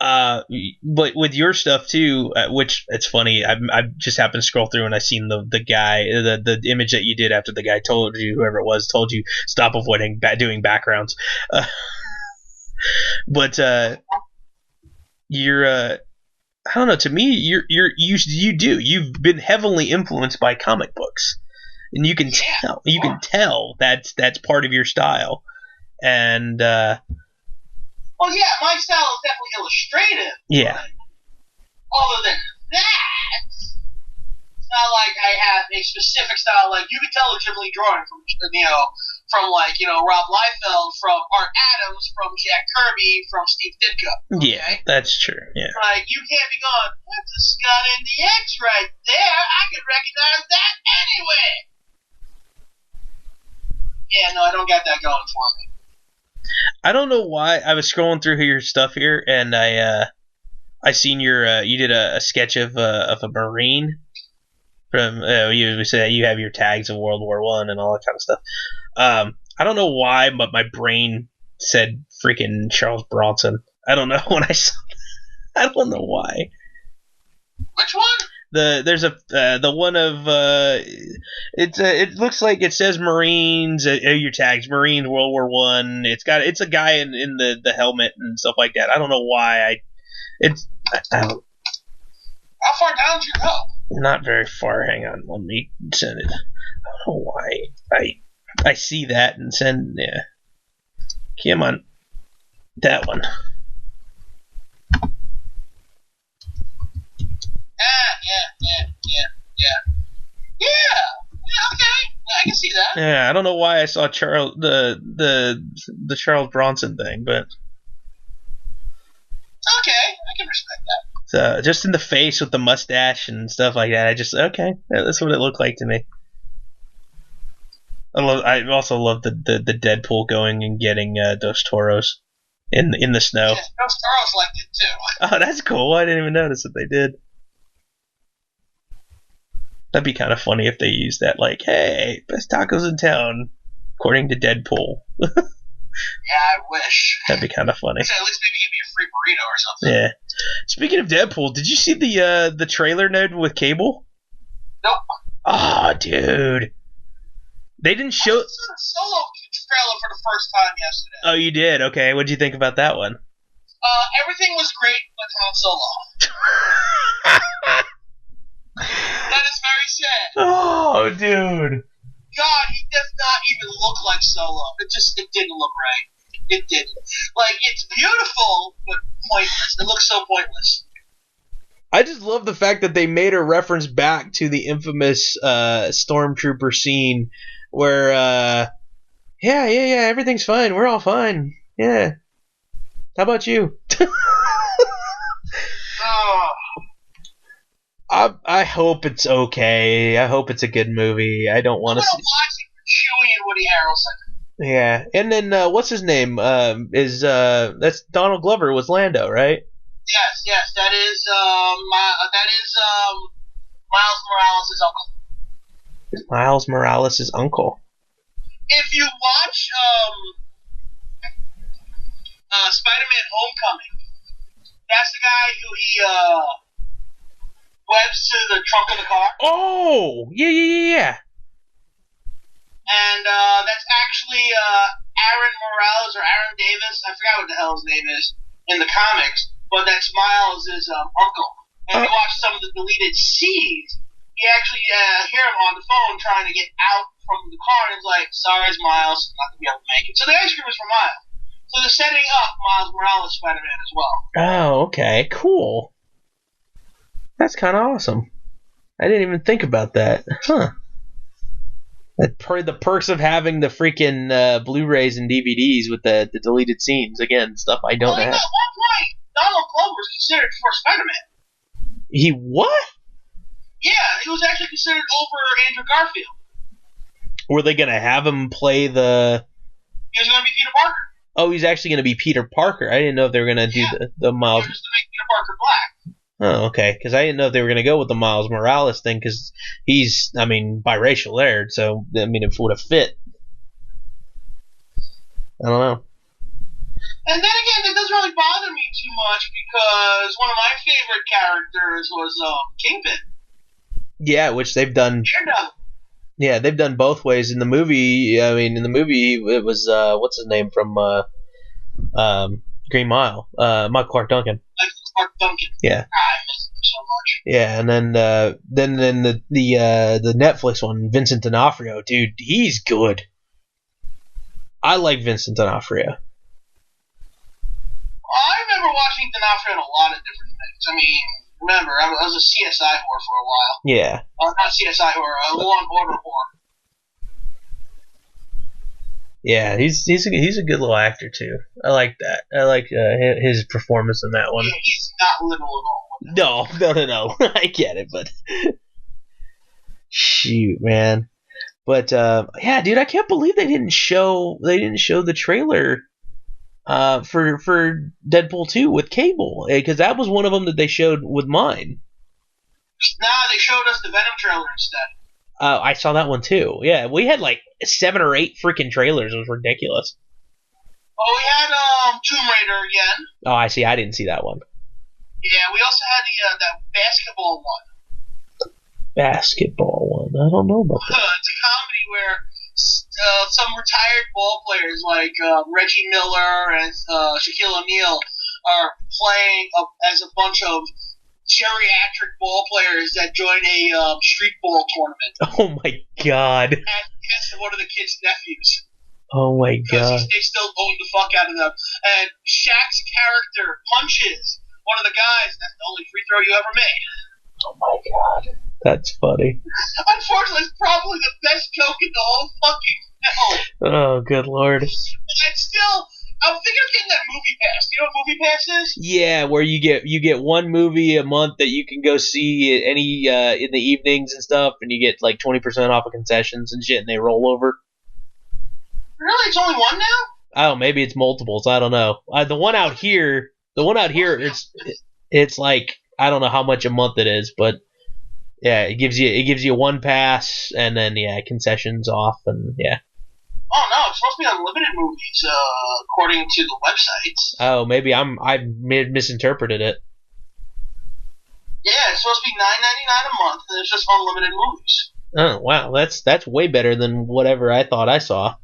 But with your stuff too, which it's funny, I just happened to scroll through and I seen the guy, the image that you did after the guy told you, whoever it was, told you stop avoiding doing backgrounds. But you're, I don't know. To me, you've been heavily influenced by comic books, and you can tell that's part of your style, and. Well, yeah, my style is definitely illustrative. Yeah. Other than that, it's not like I have a specific style. Like, you can tell legitimately drawing from Rob Liefeld, from Art Adams, from Jack Kirby, from Steve Ditko. Okay? Yeah, that's true. Yeah. Like, you can't be going, that's a Scott in the X right there. I could recognize that anyway. Yeah, no, I don't got that going for me. I don't know why. I was scrolling through your stuff here, and I seen you did a sketch of a Marine from you said you have your tags of World War I and all that kind of stuff. I don't know why, but my brain said freaking Charles Bronson. I don't know when I saw. I don't know why. Which one? There's the one of it looks like it says Marines, your tags Marines World War I. It's a guy in the helmet and stuff like that. I don't know why I don't. How far down did you go? Not very far. Hang on, let me send it. I don't know why I see that and send. Yeah, come on, that one. Yeah, okay. Yeah, I can see that. Yeah, I don't know why I saw Charles the Charles Bronson thing, but okay, I can respect that. So just in the face with the mustache and stuff like that, okay, that's what it looked like to me. I also love the Deadpool going and getting Dos Toros in the snow. Yeah, Dos Toros liked it too. Oh, that's cool. I didn't even notice that they did. That'd be kind of funny if they used that, like, hey, best tacos in town, according to Deadpool. Yeah, I wish. That'd be kind of funny. At least maybe give me a free burrito or something. Yeah. Speaking of Deadpool, did you see the trailer node with Cable? Nope. Oh, dude. They didn't show. I saw the Solo trailer for the first time yesterday. Oh, you did? Okay. What'd you think about that one? Everything was great but Han Solo. That is very sad. Oh, dude. God, he does not even look like Solo. It didn't look right. It didn't. Like, it's beautiful, but pointless. It looks so pointless. I just love the fact that they made a reference back to the infamous Stormtrooper scene where, yeah, everything's fine. We're all fine. Yeah. How about you? I hope it's okay. I hope it's a good movie. I don't want to see. I'm watching for Chewie and Woody Harrelson. Yeah, and then what's his name? That's Donald Glover was Lando, right? Yes, that is Miles Morales' uncle. Miles Morales' uncle. If you watch Spider-Man: Homecoming, that's the guy who he webs to the trunk of the car. Oh, yeah. And that's actually Aaron Morales or Aaron Davis. I forgot what the hell his name is in the comics, but that's Miles' uncle. And if you watch some of the deleted scenes, you actually hear him on the phone trying to get out from the car, and he's like, "Sorry, Miles, not gonna be able to make it." So the ice cream is for Miles. So they're setting up Miles Morales Spider-Man as well. Oh, okay, cool. That's kind of awesome. I didn't even think about that. Huh. The perks of having the freaking Blu-rays and DVDs with the deleted scenes. Again, stuff I don't have. At one point, Donald Glover was considered for Spider-Man. He what? Yeah, he was actually considered over Andrew Garfield. Were they going to have him play the... He was going to be Peter Parker. Oh, he's actually going to be Peter Parker. I didn't know if they were going to do the Miles... Just to make Peter Parker black. Oh, okay. Because I didn't know if they were going to go with the Miles Morales thing, because he's, biracial there, so, it would have fit. I don't know. And then again, it doesn't really bother me too much, because one of my favorite characters was Kingpin. Yeah, which they've done... Yeah, they've done both ways. In the movie, it was, what's his name from Green Mile? Michael Clark Duncan. Clark Duncan. Yeah. I miss him so much. Yeah, and then the Netflix one, Vincent D'Onofrio, dude, he's good. I like Vincent D'Onofrio. I remember watching D'Onofrio in a lot of different things. Remember, I was a CSI whore for a while. Yeah. Not CSI whore, a Law and Order whore. Yeah, he's a good little actor too. I like that. I like his performance in that one. Yeah, he's not little at all. No. I get it, but shoot, man. But yeah, dude, I can't believe they didn't show the trailer for Deadpool 2 with Cable, because that was one of them that they showed with mine. Nah, they showed us the Venom trailer instead. I saw that one too. Yeah, we had like 7 or 8 freaking trailers. It was ridiculous. Oh, we had Tomb Raider again. Oh, I see. I didn't see that one. Yeah, we also had that basketball one. Basketball one? I don't know about that. It's a comedy where some retired ball players like Reggie Miller and Shaquille O'Neal are playing as a bunch of geriatric ball players that join a street ball tournament. Oh my god. As one of the kids' nephews. Oh my god. They still own the fuck out of them. And Shaq's character punches one of the guys, and that's the only free throw you ever made. Oh my god. That's funny. Unfortunately, it's probably the best joke in the whole fucking film. Oh, good lord. And still, I'm thinking of getting that Movie Pass. You know what Movie Pass is? Yeah, where you get one movie a month that you can go see any in the evenings and stuff, and you get like 20% off of concessions and shit, and they roll over. Really? It's only one now? Oh, maybe it's multiples. I don't know. The one out here, it's like, I don't know how much a month it is, but yeah, it gives you one pass and then concessions off, and yeah. Oh no, it's supposed to be unlimited movies, according to the websites. Oh, maybe I misinterpreted it. Yeah, it's supposed to be $9.99 a month, and it's just unlimited movies. Oh wow, that's way better than whatever I thought I saw.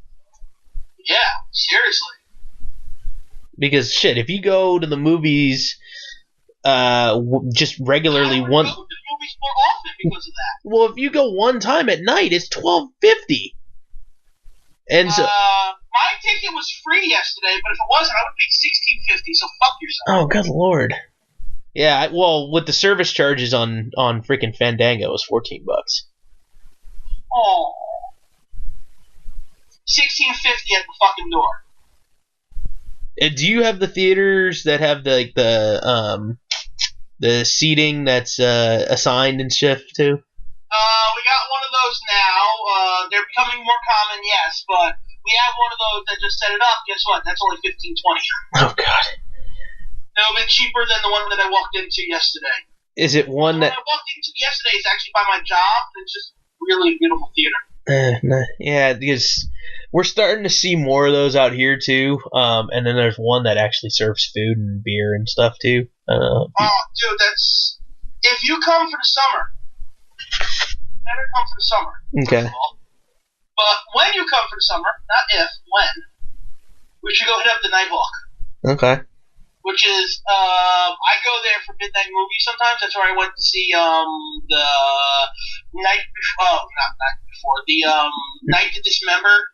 Yeah, seriously. Because shit, if you go to the movies, just regularly I would one. go to the movies more often because of that. Well, if you go one time at night, it's $12.50. And so, my ticket was free yesterday, but if it wasn't, I would pay $16.50. So fuck yourself. oh good lord. Yeah, well, with the service charges on freaking Fandango, it was $14. Oh. $16.50 at the fucking door. Do you have the theaters that have the seating that's assigned and shift too? We got one of those now. They're becoming more common, yes, but we have one of those that just set it up. Guess what? That's only $15.20. Oh god. A little bit cheaper than the one that I walked into yesterday. Is it one that? The one I walked into yesterday is actually by my job. It's just really a beautiful theater. Yeah, because we're starting to see more of those out here too. And then there's one that actually serves food and beer and stuff too. Oh, dude, that's if you come for the summer. Better come for the summer. Okay. But when you come for the summer, not if, when, we should go hit up the Nighthawk. Okay. Which is, I go there for midnight movies sometimes. That's where I went to see the night before. Oh, not night before. The Night to Dismember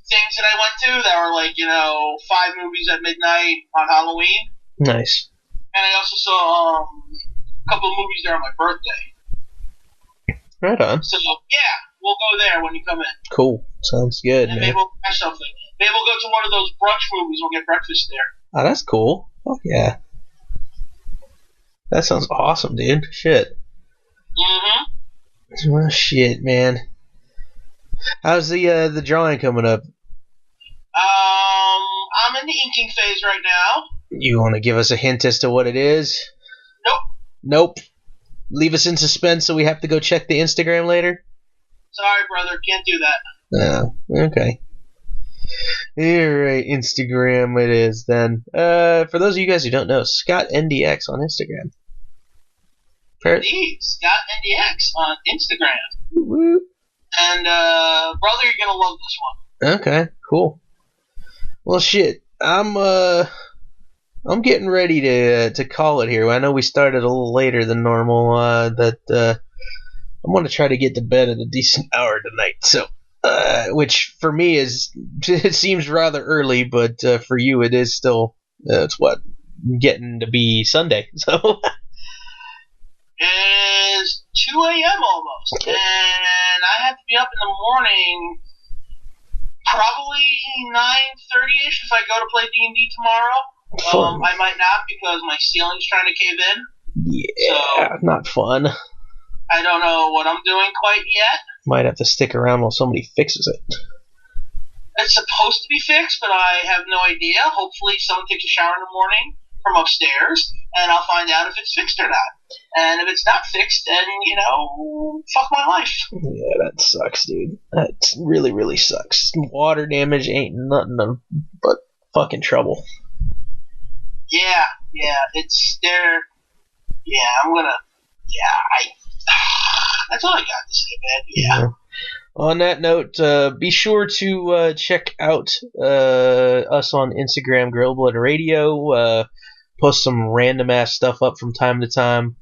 things that I went to that were like 5 movies at midnight on Halloween. Nice. And I also saw a couple of movies there on my birthday. Right on. So yeah, we'll go there when you come in. Cool. Sounds good, and man. maybe we'll catch something. Maybe we'll go to one of those brunch movies. We'll get breakfast there. Oh, that's cool. Fuck yeah. That sounds awesome, dude. Shit. Mm-hmm. Well, shit, man. How's the drawing coming up? I'm in the inking phase right now. You want to give us a hint as to what it is? Nope. Leave us in suspense so we have to go check the Instagram later? Sorry, brother. Can't do that. Oh, okay. Alright, Instagram it is then. For those of you guys who don't know, Scott NDX on Instagram. Indeed, Scott NDX on Instagram. Woo. And, brother, you're gonna love this one. Okay, cool. Well, shit. I'm getting ready to call it here. I know we started a little later than normal. I'm going to try to get to bed at a decent hour tonight. So, which for me it seems rather early, but for you it is still it's getting to be Sunday. So it's 2 a.m. almost, okay. And I have to be up in the morning. Probably 9:30ish if I go to play D&D tomorrow. I might not because my ceiling's trying to cave in. Yeah, so, not fun. I don't know what I'm doing quite yet. Might have to stick around while somebody fixes it. It's supposed to be fixed, but I have no idea. Hopefully someone takes a shower in the morning from upstairs, and I'll find out if it's fixed or not. And if it's not fixed, then, fuck my life. Yeah, that sucks, dude. That really, really sucks. Water damage ain't nothing but fucking trouble. Yeah, it's there. Yeah, I'm gonna. Yeah, that's all I got to say, man. Yeah. On that note, be sure to check out us on Instagram, Grillblood Radio. Post some random ass stuff up from time to time.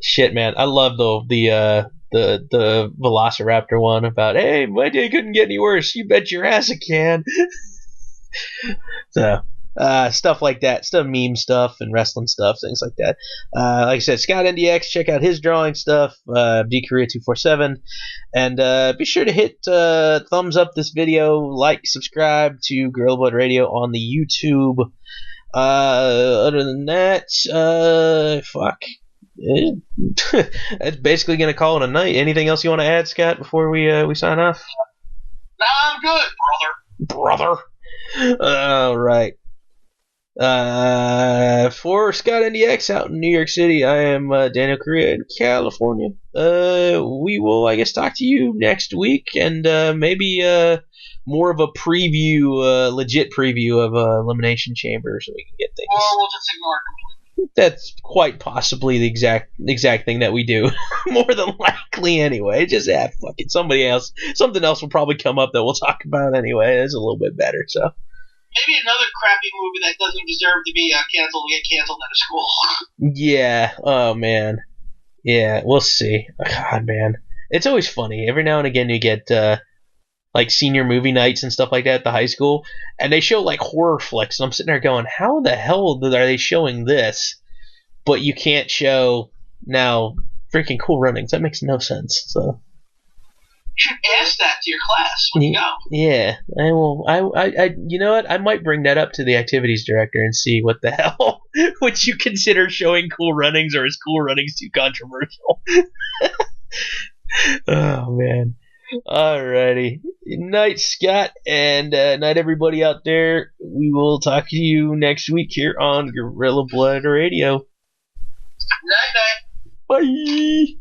Shit, man, I love the Velociraptor one about, hey, my day couldn't get any worse. You bet your ass it can. So. Stuff like that, meme stuff and wrestling stuff, things like that. Like I said, Scott NDX, check out his drawing stuff, DKorea247, and be sure to hit thumbs up this video, like, subscribe to Gorilla Blood Radio on the YouTube. Other than that, fuck. That's basically gonna call it a night. Anything else you want to add, Scott, before we sign off? Nah, I'm good, brother. All right. For Scott NDX out in New York City, I am Daniel Correa in California. We will, I guess, talk to you next week, and maybe more of a preview, legit preview of Elimination Chamber, so we can get things. Or we'll just ignore it completely. That's quite possibly the exact thing that we do. More than likely, anyway. Just fuck it. Something else will probably come up that we'll talk about anyway. It's a little bit better, so. Maybe another crappy movie that doesn't deserve to be canceled will get canceled at a school. Yeah. Oh, man. Yeah, we'll see. God, man. It's always funny. Every now and again you get, like, senior movie nights and stuff like that at the high school, and they show, like, horror flicks, and I'm sitting there going, how the hell are they showing this? But you can't show, now, freaking Cool Runnings. That makes no sense, so. You should ask that to your class when you go. Yeah, I will. I you know what? I might bring that up to the activities director and see what the hell would you consider showing Cool Runnings, or is Cool Runnings too controversial? Oh man. Alrighty. Night, Scott, and night, everybody out there. We will talk to you next week here on Gorilla Blood Radio. Night. Bye.